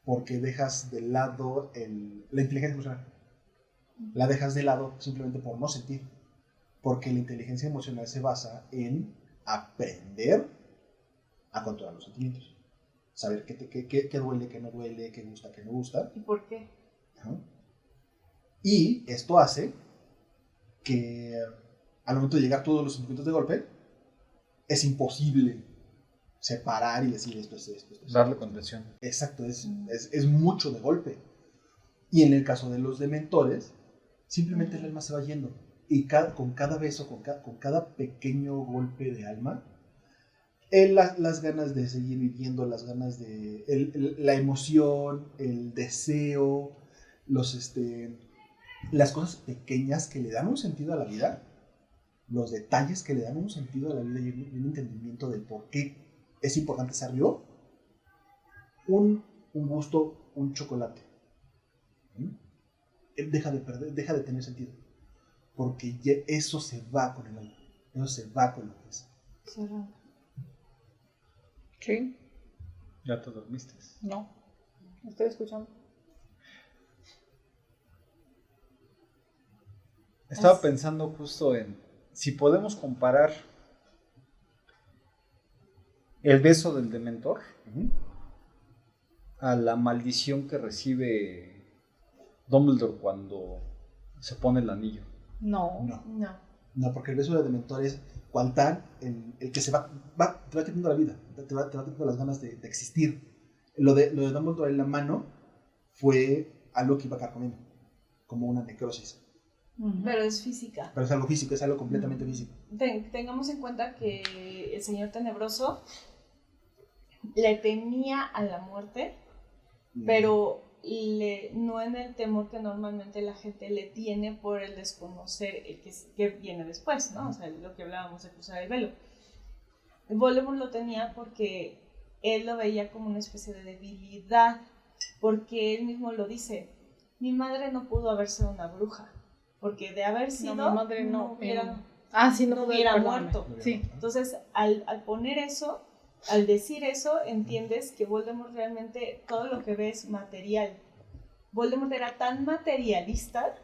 Porque dejas de lado la inteligencia emocional. La dejas de lado simplemente por no sentir. Porque la inteligencia emocional se basa en aprender a controlar los sentimientos. Saber qué duele, qué no duele, qué gusta, qué no gusta.
¿Y por qué?
Ajá. Y esto hace que al momento de llegar todos los sentimientos de golpe, es imposible separar y decir esto.
Darle contención.
Exacto, es mucho de golpe. Y en el caso de los dementores, simplemente el alma se va yendo. Y con cada beso, con cada pequeño golpe de alma, las ganas de seguir viviendo, las ganas de la emoción, el deseo, las cosas pequeñas que le dan un sentido a la vida, los detalles que le dan un sentido a la vida y un entendimiento del por qué es importante ser yo, un gusto, un chocolate, deja de tener sentido, porque ya eso se va con el alma, eso se va con lo que es.
Sí,
¿Ya te dormiste?
no, estoy escuchando.
Estaba pensando justo en si podemos comparar el beso del dementor a la maldición que recibe Dumbledore cuando se pone el anillo.
No.
No, porque el beso de dementor es cual tal el que te va quitando la vida, te va quitando las ganas de existir. Lo de Dumbledore en la mano fue algo que iba carcomiendo, como una necrosis.
Pero es física.
Pero es algo físico, es algo completamente físico.
Tengamos en cuenta que el señor tenebroso le temía a la muerte, pero no en el temor que normalmente la gente le tiene por el desconocer el que viene después, ¿no? O sea, lo que hablábamos de cruzar el velo. Voldemort lo tenía porque él lo veía como una especie de debilidad, porque él mismo lo dice, mi madre no pudo haber sido una bruja, porque de haber sido,
No, mi madre
no hubiera,
sí,
no hubiera
perdóname.
muerto.
Sí.
Entonces, al poner eso, al decir eso, entiendes que Voldemort realmente todo lo que ve es material. Voldemort era tan materialista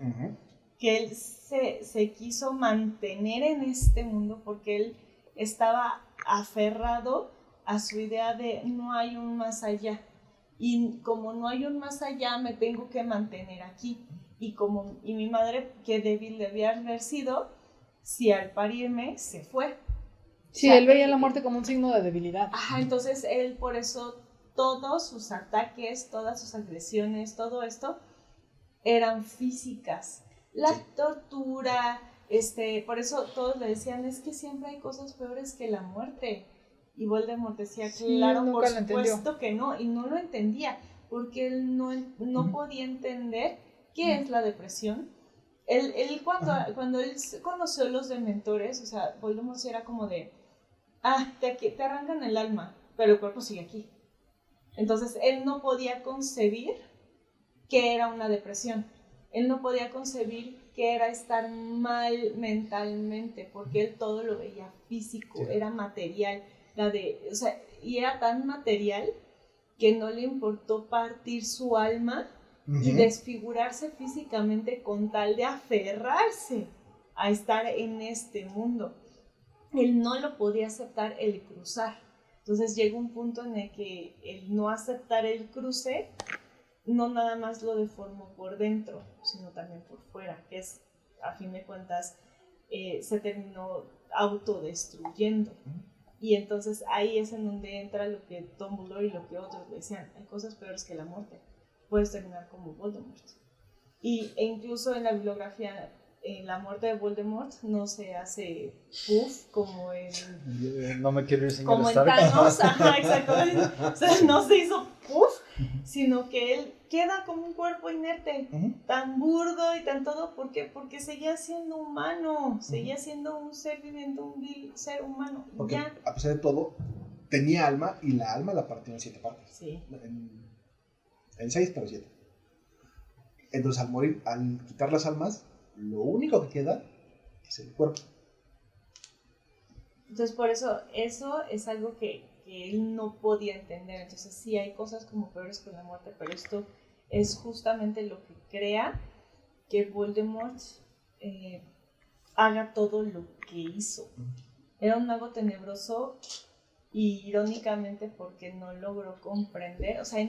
que él se quiso mantener en este mundo porque él estaba aferrado a su idea de no hay un más allá. Y como no hay un más allá, me tengo que mantener aquí. Y mi madre, qué débil debía haber sido, si al parirme se fue.
Sí,
O sea,
él veía la muerte como un signo de debilidad.
Ajá, entonces él por eso todos sus ataques, todas sus agresiones, todo esto eran físicas. La tortura, por eso todos le decían, es que siempre hay cosas peores que la muerte. Y Voldemort decía,
Sí,
claro,
nunca
por
lo
supuesto
entendió.
que no, y no lo entendía, porque él no podía entender qué es la depresión. Él cuando él conoció los dementores, o sea, Voldemort sí era como de, te arrancan el alma, pero el cuerpo sigue aquí. Entonces, él no podía concebir qué era una depresión. Él no podía concebir qué era estar mal mentalmente, porque él todo lo veía físico, era material. Y era tan material que no le importó partir su alma y desfigurarse físicamente con tal de aferrarse a estar en este mundo. Él no lo podía aceptar el cruzar. Entonces llega un punto en el que el no aceptar el cruce no nada más lo deformó por dentro, sino también por fuera, que es, a fin de cuentas, se terminó autodestruyendo. Y entonces ahí es en donde entra lo que Dumbledore y lo que otros le decían, hay cosas peores que la muerte, puedes terminar como Voldemort. E incluso en la bibliografía, la muerte de Voldemort no se hace puff como en...
No me quiero ir, señor
Como en
Stark.
Thanos, ajá, exactamente. O sea, no se hizo puff, sino que él queda como un cuerpo inerte, tan burdo y tan todo. ¿Por qué? Porque seguía siendo humano, seguía siendo un ser viviente, un ser humano.
Porque
ya.
a pesar de todo, tenía alma y la alma la partió en 7 partes.
Sí.
En 6, pero 7. Entonces, al morir, al quitar las almas, lo único que queda es el cuerpo.
Entonces, por eso es algo que él no podía entender. Entonces, sí, hay cosas como peores que la muerte, pero esto es justamente lo que crea que Voldemort haga todo lo que hizo. Era un mago tenebroso y irónicamente porque no logró comprender, o sea,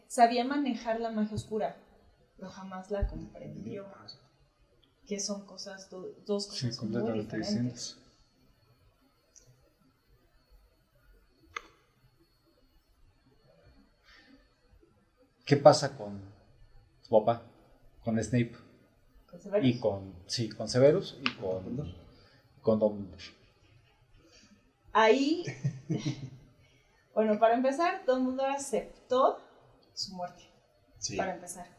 sabía manejar la magia oscura, pero jamás la comprendió. Que son cosas, dos cosas muy diferentes.
¿Qué pasa con tu papá? Con Snape.
¿Con Severus?
Y con Severus y con Dumbledore.
Ahí, bueno, para empezar, Dumbledore aceptó su muerte.
Sí.
Para empezar.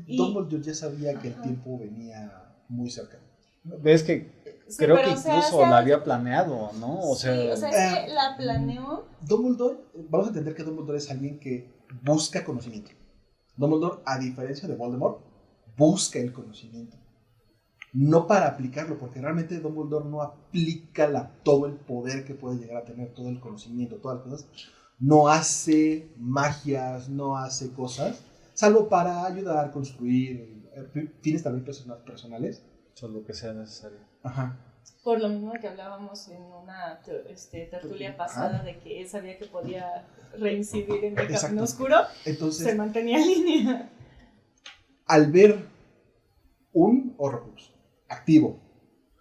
Dumbledore ya sabía que el tiempo venía muy cercano.
Ves que
Sí,
creo
pero,
que incluso la había planeado, ¿no? O sea,
es que la planeó.
Dumbledore, vamos a entender que Dumbledore es alguien que busca conocimiento. Dumbledore, a diferencia de Voldemort, busca el conocimiento. No para aplicarlo, porque realmente Dumbledore no aplica todo el poder que puede llegar a tener, todo el conocimiento, todas las cosas. No hace magias, no hace cosas, salvo para ayudar, construir, fines también personales.
Solo que sea necesario.
Ajá.
Por lo mismo que hablábamos en una tertulia pasada de que él sabía que podía reincidir en el camino oscuro,
entonces
se mantenía en línea.
Al ver un Horcrux activo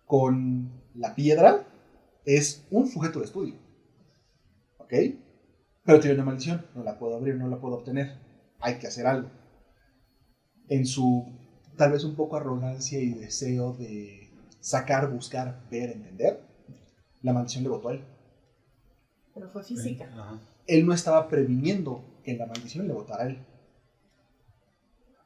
con la piedra, es un sujeto de estudio. ¿Ok? Pero tiene una maldición, no la puedo abrir, no la puedo obtener. Hay que hacer algo. En su tal vez un poco arrogancia y deseo de sacar, buscar, ver, entender, la maldición le botó a él.
Pero fue física.
Ajá.
Él no estaba previniendo que la maldición le botara a él.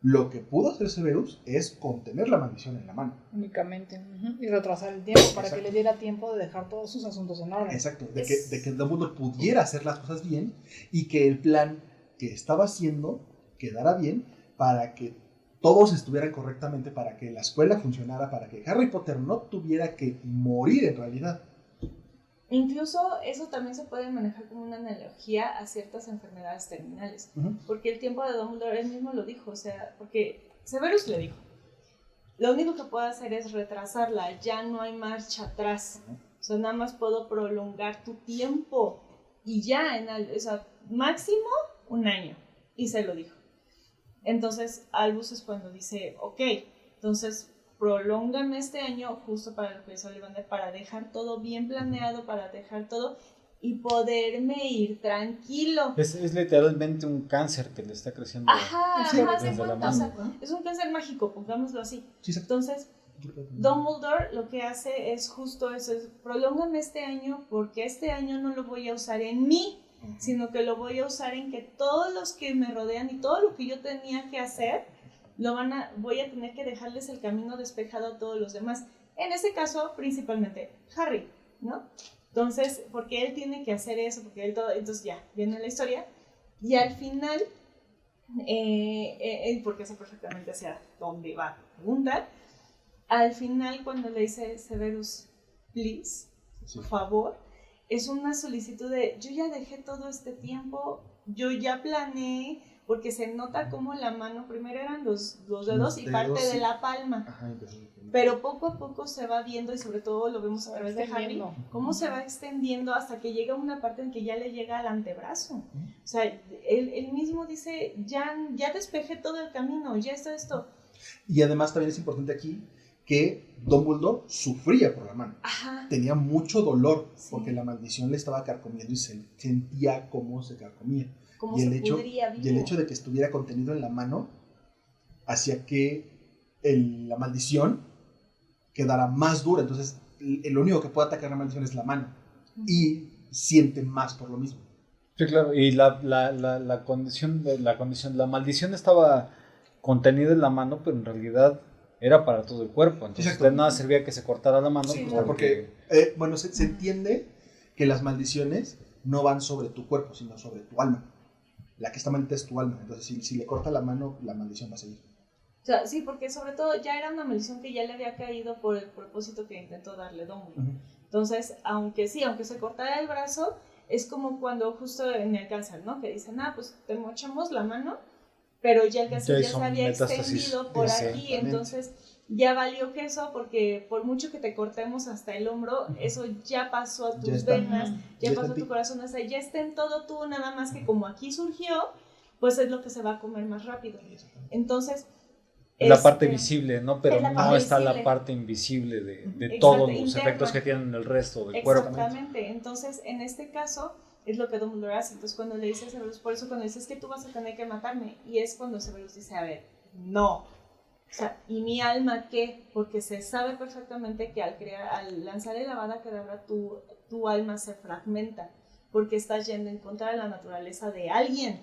Lo que pudo hacer Severus es contener la maldición en la mano.
Únicamente. Y retrasar el tiempo para
Exacto.
que le diera tiempo de dejar todos sus asuntos en orden.
Exacto, de que Dumbledore pudiera hacer las cosas bien y que el plan que estaba haciendo quedara bien para que todos estuvieran correctamente, para que la escuela funcionara, para que Harry Potter no tuviera que morir en realidad.
Incluso eso también se puede manejar como una analogía a ciertas enfermedades terminales, porque el tiempo de Dumbledore él mismo lo dijo, o sea, porque Severus le dijo, lo único que puedo hacer es retrasarla, ya no hay marcha atrás, o sea, nada más puedo prolongar tu tiempo y ya, o sea, máximo 1 año, y se lo dijo. Entonces Albus es cuando dice, ok, entonces prolóngame este año justo para lo que dice Ollivander, para dejar todo bien planeado, para dejar todo y poderme ir tranquilo.
Es literalmente un cáncer que le está creciendo.
Ajá,
Sí,
ajá, se
desde la
cuenta, o sea,
mano.
es un cáncer mágico, pongámoslo así.
Sí, exacto.
Entonces, Dumbledore lo que hace es justo eso, es prolóngame este año porque este año no lo voy a usar en mí, sino que lo voy a usar en que todos los que me rodean y todo lo que yo tenía que hacer, voy a tener que dejarles el camino despejado a todos los demás. En ese caso, principalmente Harry, ¿no? Entonces, porque él tiene que hacer eso, porque él todo, entonces ya, viene la historia, y al final, porque sé perfectamente hacia dónde va a preguntar, al final cuando le dice Severus, please, por favor, es una solicitud de, yo ya dejé todo este tiempo, yo ya planeé, porque se nota como la mano, primero eran los dedos y parte de la palma,
Ajá,
pero poco a poco se va viendo, y sobre todo lo vemos a través de Harry,
Extendiendo.
cómo se va extendiendo hasta que llega una parte en que ya le llega al antebrazo. O sea, él mismo dice, ya despejé todo el camino, ya está esto.
Y además también es importante aquí que Dumbledore sufría por la mano.
Ajá.
Tenía mucho dolor
Sí.
porque la maldición le estaba carcomiendo y se sentía cómo se carcomía.
Como
Y
se
el hecho
pudría vivo.
Y el hecho de que estuviera contenido en la mano hacía que la maldición quedara más dura. Entonces, lo único que puede atacar la maldición es la mano. Y siente más por lo mismo.
Sí, claro. Y la condición, la maldición estaba contenida en la mano, pero en realidad era para todo el cuerpo. Entonces,
Exacto.
de nada servía que se cortara la mano.
Sí,
pues,
no.
Porque, bueno, se entiende que las maldiciones no van sobre tu cuerpo, sino sobre tu alma. La que está maldita es tu alma. Entonces, si le corta la mano, la maldición va a seguir.
O sea, sí, porque sobre todo ya era una maldición que ya le había caído por el propósito que intentó darle Dumbledore. Entonces, aunque se cortara el brazo, es como cuando justo en el cáncer, ¿no? Que dicen, pues te mochamos la mano, pero ya el cáncer ya
son
se había
metástasis.
extendido por aquí,
Exactamente.
entonces ya valió queso, porque por mucho que te cortemos hasta el hombro, eso ya pasó a
Ya
tus
está.
venas,
Ya
ya
está
pasó
en
a
ti.
tu corazón, o sea, ya está en todo tú, nada más que como aquí surgió, pues es lo que se va a comer más rápido. Entonces,
la parte visible, ¿no? Pero
es la
no
parte
está la
visible.
parte invisible de
Exacto,
todos los
interna.
efectos que tienen el resto del cuerpo.
Exactamente, entonces en este caso es lo que Dumbledore hace. Entonces cuando le dice a Severus, por eso cuando dices que tú vas a tener que matarme, y es cuando Severus dice, a ver, no. O sea, ¿y mi alma qué? Porque se sabe perfectamente que al lanzar el Avada Kedavra tu alma se fragmenta, porque estás yendo en contra de la naturaleza de alguien.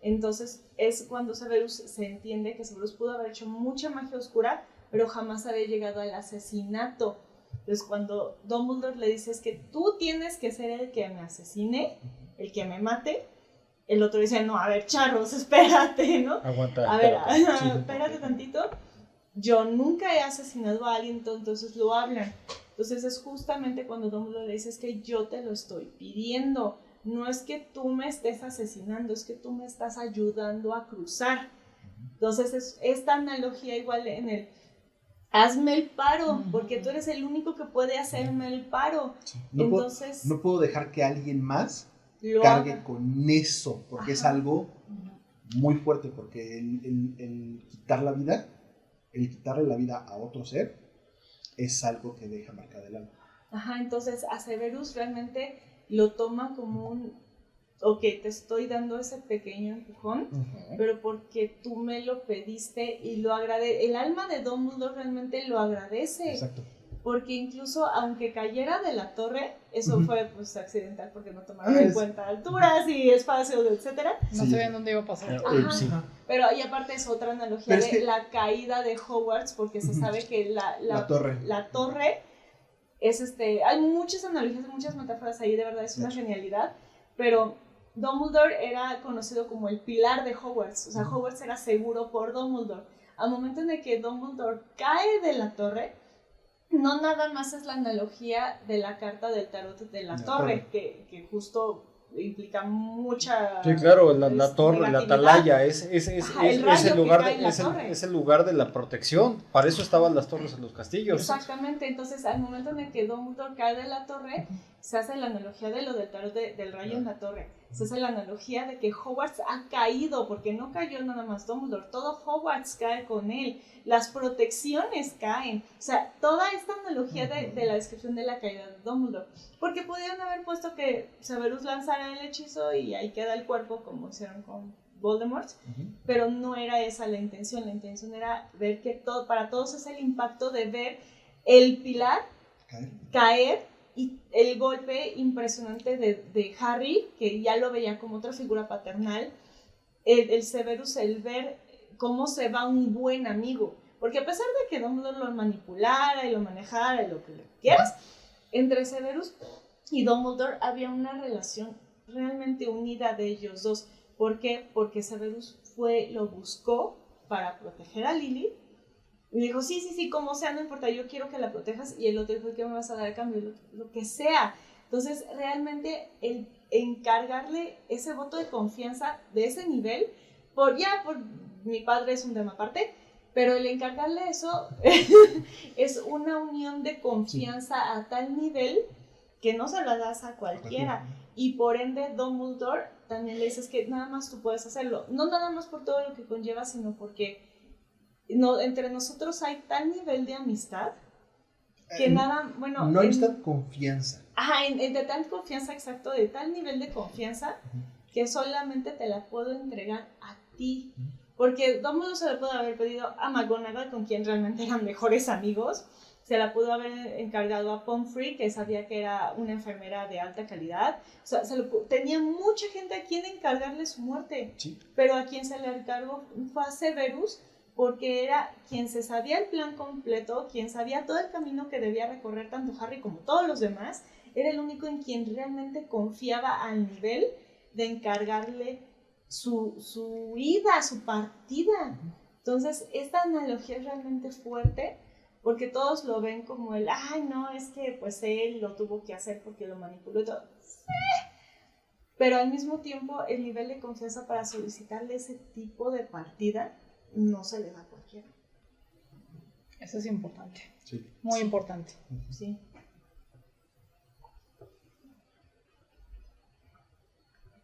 Entonces es cuando Severus se entiende que Severus pudo haber hecho mucha magia oscura, pero jamás había llegado al asesinato. Entonces cuando Dumbledore le dice, es que tú tienes que ser el que me asesine, el que me mate, el otro dice, no, a ver, charros, espérate, ¿no?
Aguanta.
A ver,
espérate.
espérate tantito. Yo nunca he asesinado a alguien, entonces lo hablan. Entonces es justamente cuando Dumbledore le dice, es que yo te lo estoy pidiendo. No es que tú me estés asesinando, es que tú me estás ayudando a cruzar. Entonces es esta analogía igual en el, hazme el paro, porque tú eres el único que puede hacerme el paro.
No
Entonces
no puedo dejar que alguien más
lo
cargue
haga.
con eso, porque es
Ajá.
algo muy fuerte, porque el quitar la vida, el quitarle la vida a otro ser, es algo que deja marcada el alma.
Ajá, entonces a Severus realmente lo toma como un, ok, te estoy dando ese pequeño empujón, pero porque tú me lo pediste y lo agradece. El alma de Dumbledore realmente lo agradece.
Exacto.
porque incluso aunque cayera de la torre, eso fue pues accidental porque no tomaron en cuenta alturas y espacios, etcétera.
No sabían dónde iba a pasar.
Ajá.
Sí.
Pero y aparte es otra analogía
Pero
de
es que-
la caída de Hogwarts, porque se sabe que
La torre.
la torre es hay muchas analogías, muchas metáforas ahí, de verdad es una genialidad, pero Dumbledore era conocido como el pilar de Hogwarts, o sea, Hogwarts era seguro por Dumbledore. Al momento en el que Dumbledore cae de la torre, no nada más es la analogía de la carta del tarot de la torre, que justo implica mucha...
Sí, claro, la torre, la
negatividad.
atalaya, es
Ajá, el rayo que
lugar
cae en la
es
torre.
es el lugar de la protección. Para eso estaban las torres en los castillos.
Exactamente, entonces al momento en el que Dumbledore cae de la torre, se hace la analogía de lo del tarot del rayo en la torre. Se hace la analogía de que Hogwarts ha caído, porque no cayó nada más Dumbledore, todo Hogwarts cae con él, las protecciones caen. O sea, toda esta analogía de la descripción de la caída de Dumbledore. Porque pudieron haber puesto que Severus lanzara el hechizo y ahí queda el cuerpo, como hicieron con Voldemort, pero no era esa la intención era ver que para todos es el impacto de ver el pilar caer y el golpe impresionante de Harry, que ya lo veía como otra figura paternal, el Severus, el ver cómo se va un buen amigo, porque a pesar de que Dumbledore lo manipulara y lo manejara y lo que le quieras, entre Severus y Dumbledore había una relación realmente unida de ellos dos. ¿Por qué? Porque Severus lo buscó para proteger a Lily. Y dijo, sí, como sea, no importa, yo quiero que la protejas. Y el otro dijo, ¿qué me vas a dar a cambio? Lo que sea. Entonces, realmente, el encargarle ese voto de confianza de ese nivel, por mi padre es un tema aparte, pero el encargarle eso es una unión de confianza a tal nivel que no se la das a cualquiera. Y por ende, Dumbledore también le dices que nada más tú puedes hacerlo. No nada más por todo lo que conlleva, sino porque entre nosotros hay tal nivel de amistad que
no amistad, confianza.
Ajá, de tal confianza, exacto, de tal nivel de confianza que solamente te la puedo entregar a ti. Porque Dumbledore se le pudo haber pedido a McGonagall, con quien realmente eran mejores amigos. Se la pudo haber encargado a Pomfrey, que sabía que era una enfermera de alta calidad. O sea, tenía mucha gente a quien encargarle su muerte.
Sí.
Pero a quien se le encargó fue a Severus, porque era quien se sabía el plan completo, quien sabía todo el camino que debía recorrer tanto Harry como todos los demás. Era el único en quien realmente confiaba al nivel de encargarle su ida, su partida. Entonces, esta analogía es realmente fuerte, porque todos lo ven como ay, no, es que pues él lo tuvo que hacer porque lo manipuló y todo. Pero al mismo tiempo, el nivel de confianza para solicitarle ese tipo de partida no se le da a cualquiera.
Eso es importante.
Sí.
Muy importante.
Sí.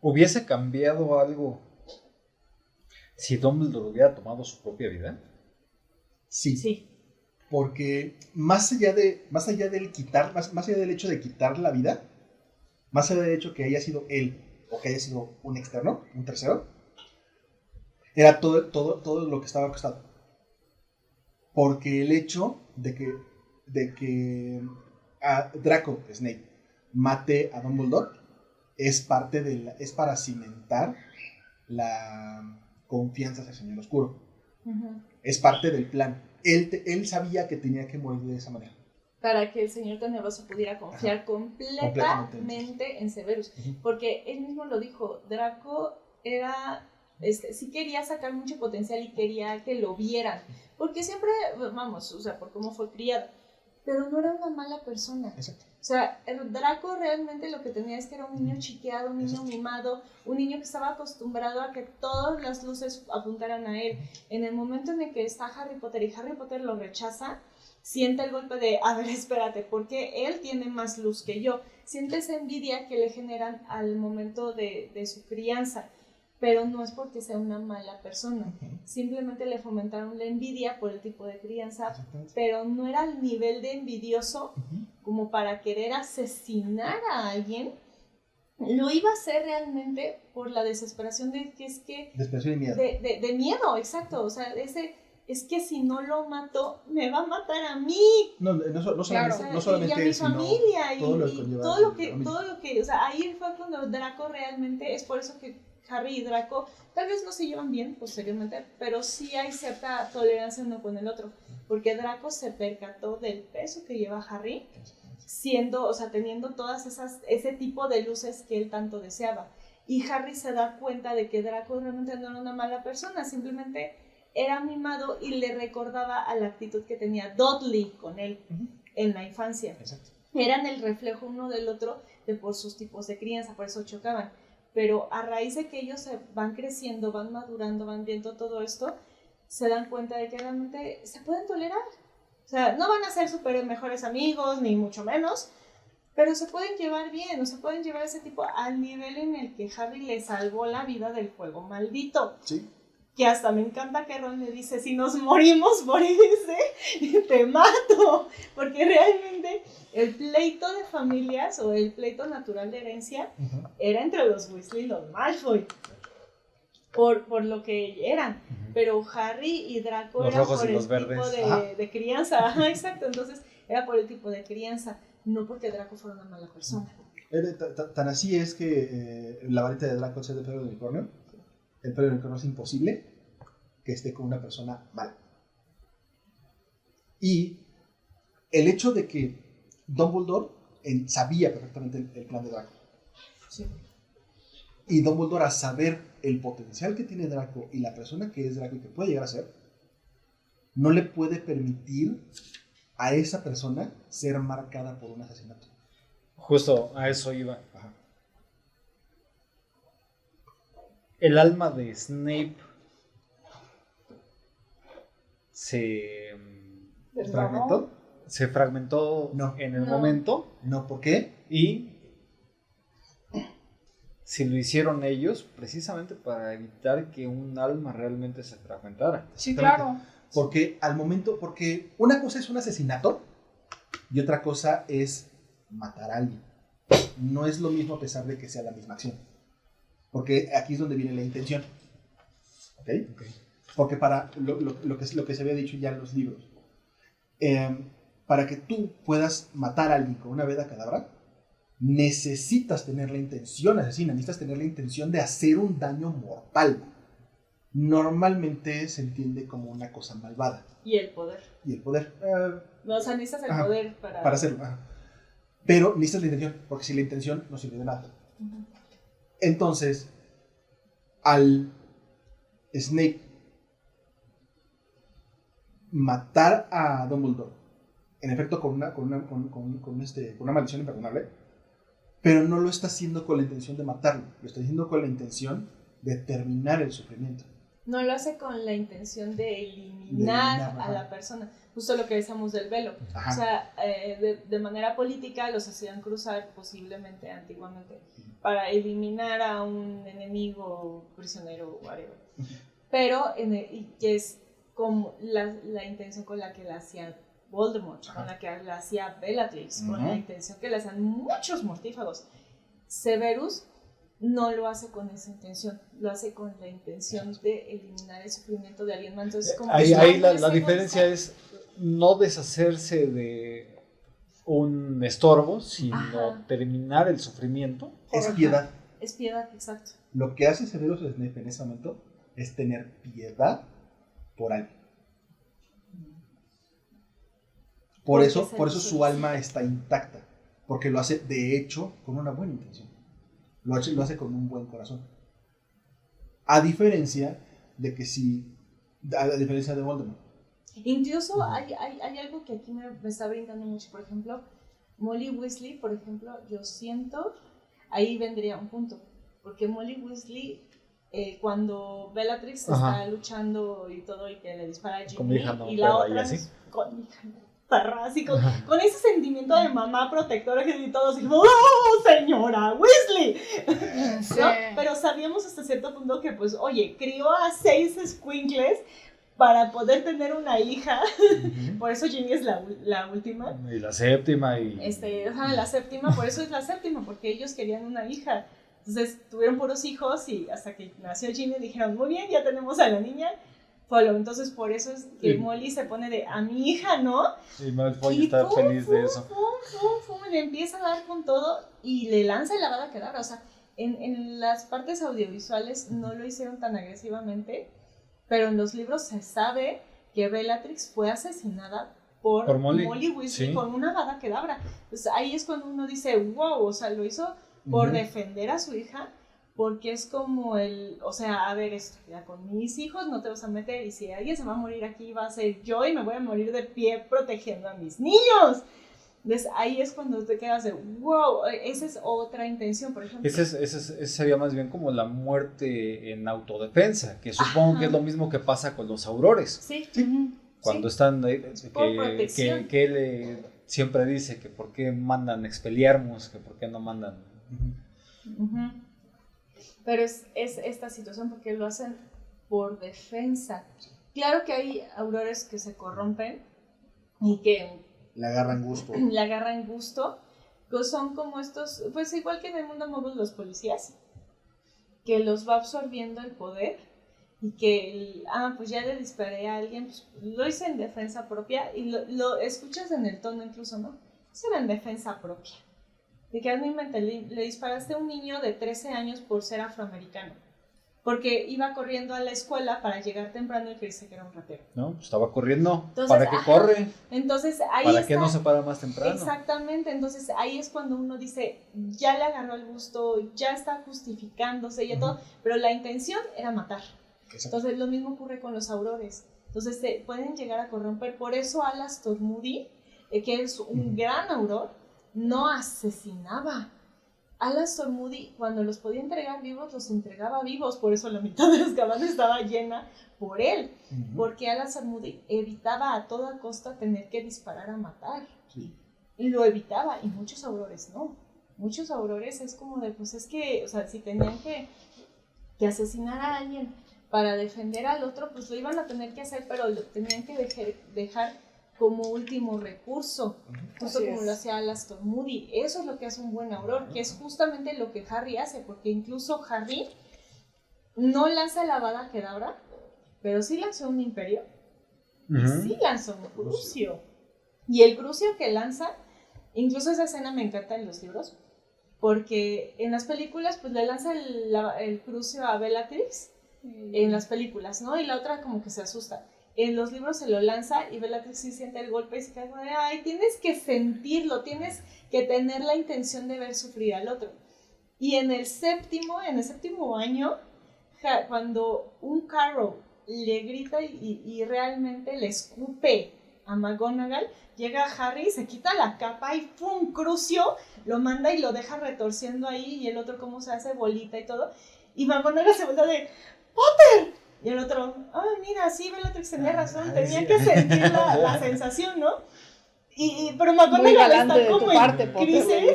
¿Hubiese cambiado algo si Dumbledore hubiera tomado su propia vida?
Sí. Porque más allá del hecho de quitar la vida, más allá del hecho que haya sido él o que haya sido un externo, un tercero, era todo lo que estaba acostado. Porque el hecho de que Draco Snape mate a Dumbledore es para cimentar la confianza hacia el Señor Oscuro. Es parte del plan. Él sabía que tenía que morir de esa manera.
Para que el Señor Tenebroso pudiera confiar completamente en Severus. Porque él mismo lo dijo, Draco era... sí quería sacar mucho potencial y quería que lo vieran. Porque siempre, vamos, o sea, por cómo fue criado. Pero no era una mala persona.
Exacto.
O sea, el Draco realmente lo que tenía es que era un niño chiqueado, un niño mimado, un niño que estaba acostumbrado a que todas las luces apuntaran a él. En el momento en el que está Harry Potter y Harry Potter lo rechaza, siente el golpe de, a ver, espérate, porque él tiene más luz que yo. Siente esa envidia que le generan al momento de su crianza. Pero no es porque sea una mala persona. Simplemente le fomentaron la envidia por el tipo de crianza, pero no era el nivel de envidioso como para querer asesinar a alguien. Lo iba a hacer realmente por la desesperación de que es que...
Desesperación y miedo.
De miedo, exacto. O sea, es que si no lo mato, me va a matar a mí.
No
O
solamente,
sea,
no solamente
y a mi
sino
familia y
todo lo que
y
conlleva
todo lo
la
que,
familia.
o sea, ahí fue cuando Draco realmente, es por eso que Harry y Draco tal vez no se llevan bien posteriormente, pero sí hay cierta tolerancia uno con el otro, porque Draco se percató del peso que lleva Harry, o sea, teniendo todas ese tipo de luces que él tanto deseaba. Y Harry se da cuenta de que Draco realmente no era una mala persona, simplemente era mimado y le recordaba a la actitud que tenía Dudley con él en la infancia.
Exacto.
Eran el reflejo uno del otro por sus tipos de crianza, por eso chocaban. Pero a raíz de que ellos van creciendo, van madurando, van viendo todo esto, se dan cuenta de que realmente se pueden tolerar. O sea, no van a ser súper mejores amigos, ni mucho menos, pero se pueden llevar bien, o se pueden llevar ese tipo al nivel en el que Harry le salvó la vida del fuego maldito.
Sí.
Que hasta me encanta que Ron le dice, si nos morimos por ese, te mato. Porque realmente el pleito de familias o el pleito natural de herencia era entre los Weasley y los Malfoy. Por lo que eran. Pero Harry y Draco
Los
eran
rojos
por
y
el
los verdes.
tipo de crianza. Ajá, exacto. Entonces era por el tipo de crianza, no porque Draco fuera una mala persona.
Tan así es que la varita de Draco es de Pedro del Unicornio. El Pedro del Unicornio es imposible que esté con una persona mala. Y el hecho de que Dumbledore sabía perfectamente el plan de Draco.
Sí.
Y Dumbledore, a saber el potencial que tiene Draco y la persona que es Draco y que puede llegar a ser, no le puede permitir a esa persona ser marcada por un asesinato.
Justo a eso iba.
Ajá.
El alma de Snape se
¿Fragmentó?
fragmentó
No.
en el
No.
momento
No, ¿por qué?
y si lo hicieron ellos precisamente para evitar que un alma realmente se fragmentara.
Sí, claro.
Porque porque una cosa es un asesinato y otra cosa es matar a alguien. No es lo mismo a pesar de que sea la misma acción. Porque aquí es donde viene la intención. ¿Ok? Porque para lo que se había dicho ya en los libros, para que tú puedas matar a alguien con una veda cadabra, necesitas tener la intención asesina, necesitas tener la intención de hacer un daño mortal. Normalmente se entiende como una cosa malvada.
Y el poder.
Y el poder.
No, o sea, necesitas el
Ajá,
poder para
hacerlo. Ajá. Pero necesitas la intención, porque si la intención no sirve de nada.
Ujú.
Entonces, al Snape matar a Dumbledore, en efecto con una maldición imperdonable, pero no lo está haciendo con la intención de matarlo, lo está haciendo con la intención de terminar el sufrimiento.
No lo hace con la intención de
eliminar,
eliminar a
ajá.
la persona. Justo lo que decíamos del velo.
Ajá.
O sea, de manera política los hacían cruzar posiblemente antiguamente para eliminar a un enemigo, prisionero, whatever. Pero y que es como la intención con la que la hacía Voldemort,
Ajá.
con la que la hacía Bellatrix, con
Ujú.
la intención que le hacían muchos mortífagos. Severus no lo hace con esa intención, lo hace con la intención de eliminar el sufrimiento de alguien más. Entonces, como
Ahí
que
la
ese
diferencia
concepto-
es no deshacerse de un estorbo, sino
Ajá.
terminar el sufrimiento.
Es
Ajá.
piedad.
Es piedad, exacto.
Lo que hace Severus Snape en ese momento es tener piedad por alguien. Por
Porque
eso
se
su
solicita.
alma está intacta, porque lo hace de hecho con una buena intención. Lo hace con un buen corazón. A diferencia de Voldemort.
Incluso
Ujú.
hay algo que aquí me está brincando mucho. Por ejemplo, Molly Weasley, por ejemplo, yo siento, ahí vendría un punto. Porque Molly Weasley, cuando Bellatrix
Ajá.
está luchando y todo, y que le dispara a Ginny,
Con mi hija no,
y la
perra,
otra
y así.
es con mi hija no, perra, así con ese sentimiento de mamá protectora que y todo así como, ¡oh, señora Weasley!
Sí.
¿No? Pero sabíamos hasta cierto punto que, pues, oye, crió a 6 squinkles para poder tener una hija. Por eso Ginny es la última.
Y la séptima y...
La séptima, por eso es la séptima, porque ellos querían una hija. Entonces tuvieron puros hijos y hasta que nació Ginny dijeron, muy bien, ya tenemos a la niña, follow. Entonces por eso es que
Sí.
Molly se pone de a mi hija, ¿no?
Y Malfoy
Y
está
pum,
feliz de eso.
Le empieza a dar con todo y le lanza el Avada Kedavra. O sea, en las partes audiovisuales no lo hicieron tan agresivamente, pero en los libros se sabe que Bellatrix fue asesinada por
Molly.
Weasley
Sí.
con una Avada Kedavra. Entonces ahí es cuando uno dice, wow, o sea, lo hizo por
Ujú.
defender a su hija, porque es como o sea, a ver, esto, ya con mis hijos no te vas a meter, y si alguien se va a morir aquí va a ser yo, y me voy a morir de pie protegiendo a mis niños. Entonces ahí es cuando te quedas de, wow, esa es otra intención, por ejemplo.
Ese sería más bien como la muerte en autodefensa, que supongo
Ajá.
que es lo mismo que pasa con los aurores.
Sí,
Cuando
sí.
están
Por protección.
que él siempre dice que por qué mandan Expelliarmus, que por qué no mandan.
Ujú.
Ujú. Pero es esta situación porque lo hacen por defensa. Claro que hay aurores que se corrompen y que
Le agarran gusto.
le agarran gusto, que son como estos, pues igual que en el mundo móvil los policías, que los va absorbiendo el poder y que, pues ya le disparé a alguien, pues lo hice en defensa propia, y lo escuchas en el tono incluso, ¿no? Eso era en defensa propia. De que le disparaste a un niño de 13 años por ser afroamericano, porque iba corriendo a la escuela para llegar temprano y creíste que era un ratero.
¿No? Pues estaba corriendo.
Entonces,
¿Para qué
ajá.
corre?
Entonces ahí
¿Para
está.
qué no se para más temprano?
Exactamente, entonces ahí es cuando uno dice, ya le agarró el gusto, ya está justificándose, ya todo, pero la intención era matar. Entonces lo mismo ocurre con los aurores. Entonces se pueden llegar a corromper. Por eso Alastor Moody, que es un gran auror, no asesinaba. Alastor Moody, cuando los podía entregar vivos, los entregaba vivos. Por eso la mitad de las cabanas estaba llena por él.
Ujú.
Porque Alastor Moody evitaba a toda costa tener que disparar a matar.
Sí.
Y lo evitaba, y muchos aurores no. Muchos aurores es como de, pues es que, o sea, si tenían que asesinar a alguien para defender al otro, pues lo iban a tener que hacer, pero lo tenían que dejar como último recurso, justo
Así
como
es.
lo hacía Alastor Moody. Eso es lo que hace un buen auror, que es justamente lo que Harry hace, porque incluso Harry no lanza la Avada Kedavra, pero sí lanzó un imperio, y sí lanzó un crucio. Y el crucio que lanza, incluso esa escena me encanta en los libros, porque en las películas pues le lanza el crucio a Bellatrix, en las películas, ¿no? Y la otra como que se asusta. En los libros se lo lanza y Bellatrix sí siente el golpe y se cae como de, ay, tienes que sentirlo, tienes que tener la intención de ver sufrir al otro. Y en el séptimo año, cuando un Carrow le grita y realmente le escupe a McGonagall, llega Harry, se quita la capa y ¡pum! Crucio, lo manda y lo deja retorciendo ahí, y el otro como se hace bolita y todo, y McGonagall se vuelve de ¡Potter! Y el otro, mira, sí, Bellatrix tenía razón, tenía que sentir la sensación, ¿no? Pero
Muy
McGonagall
galante
está
de tu
como
parte,
en
Potter, le
crisis,
dicen.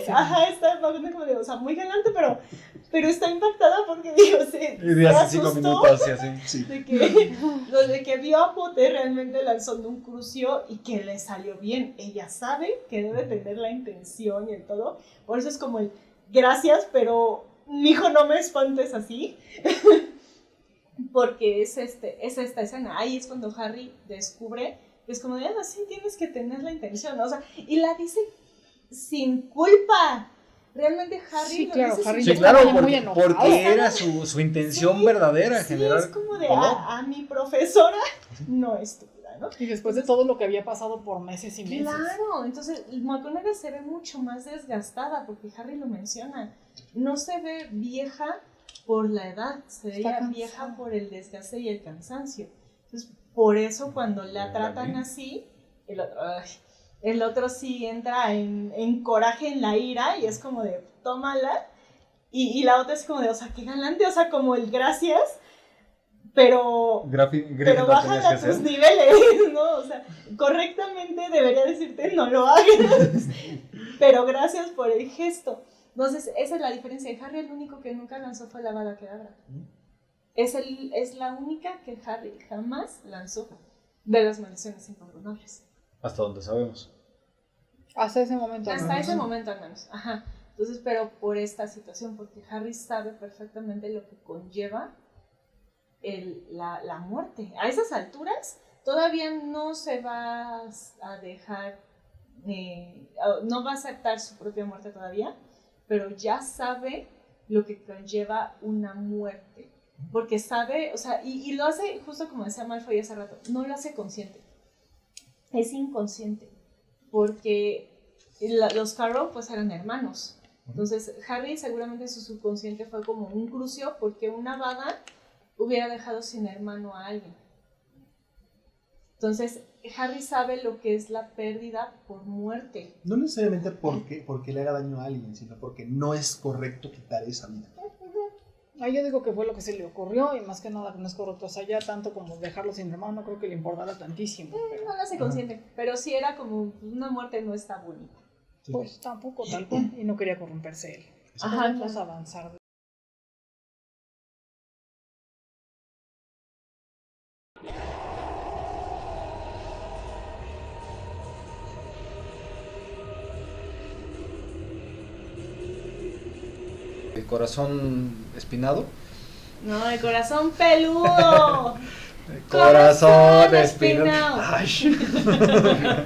está McGonagall como de, o sea, muy galante, pero está impactada porque, digo,
Y de
se
hace 5
asustó
minutos y así.
Sí.
de que vio a Potter realmente lanzando un crucio y que le salió bien. Ella sabe que debe tener la intención y el todo, por eso es como el, gracias, pero mijo, no me espantes así. Porque es esta escena, ahí es cuando Harry descubre que es como de, sí, tienes que tener la intención, ¿no? O sea, y la dice sin culpa. Realmente Harry
Sí,
lo
claro,
dice
Harry
sin
Sí,
ya
culpa.
claro,
estaba muy enojado.
porque era su intención
Sí,
verdadera,
Sí,
generar
es como de,
dolor.
a mi profesora no estúpida, ¿no?
Y después de todo lo que había pasado por meses y meses.
Claro, entonces McGonagall se ve mucho más desgastada porque Harry lo menciona. No se ve vieja por la edad, se ve
Está
ya
cansada.
vieja por el desgaste y el cansancio. Entonces, por eso cuando la tratan así, el otro sí entra en coraje, en la ira, y es como de, tómala. Y la otra es como de, o sea, qué galante, o sea, como el gracias, pero
Griffin
bájale a tus niveles, ¿no? O sea, correctamente debería decirte no lo hagas, pero gracias por el gesto. Entonces, esa es la diferencia. Harry, el único que nunca lanzó fue la Avada Kedavra. Es la única que Harry jamás lanzó de las maldiciones imperdonales.
Hasta donde sabemos.
Hasta ese momento.
Hasta
¿no?
ese momento al menos. Ajá. Entonces, pero por esta situación, porque Harry sabe perfectamente lo que conlleva la muerte. A esas alturas todavía no se va a dejar, no va a aceptar su propia muerte todavía, pero ya sabe lo que conlleva una muerte. Porque sabe, o sea, y lo hace, justo como decía Malfoy hace rato, no lo hace consciente, es inconsciente, porque los Carroll pues eran hermanos. Entonces Harry seguramente su subconsciente fue como un crucio porque una Avada hubiera dejado sin hermano a alguien. Entonces Harry sabe lo que es la pérdida por muerte.
No necesariamente porque le haga daño a alguien, sino porque no es correcto quitar esa vida.
Yo digo que fue lo que se le ocurrió y más que nada que no es correcto. O sea, ya tanto como dejarlo sin hermano no creo que le importara tantísimo. Pero,
No lo hace consciente, pero sí era como una muerte no está bonita.
Sí.
pues tampoco tal cual. Y no quería corromperse él.
Ajá,
Vamos
claro.
a avanzar.
El corazón espinado.
No, el corazón peludo.
Corazón
espinado.
espinado. Ay.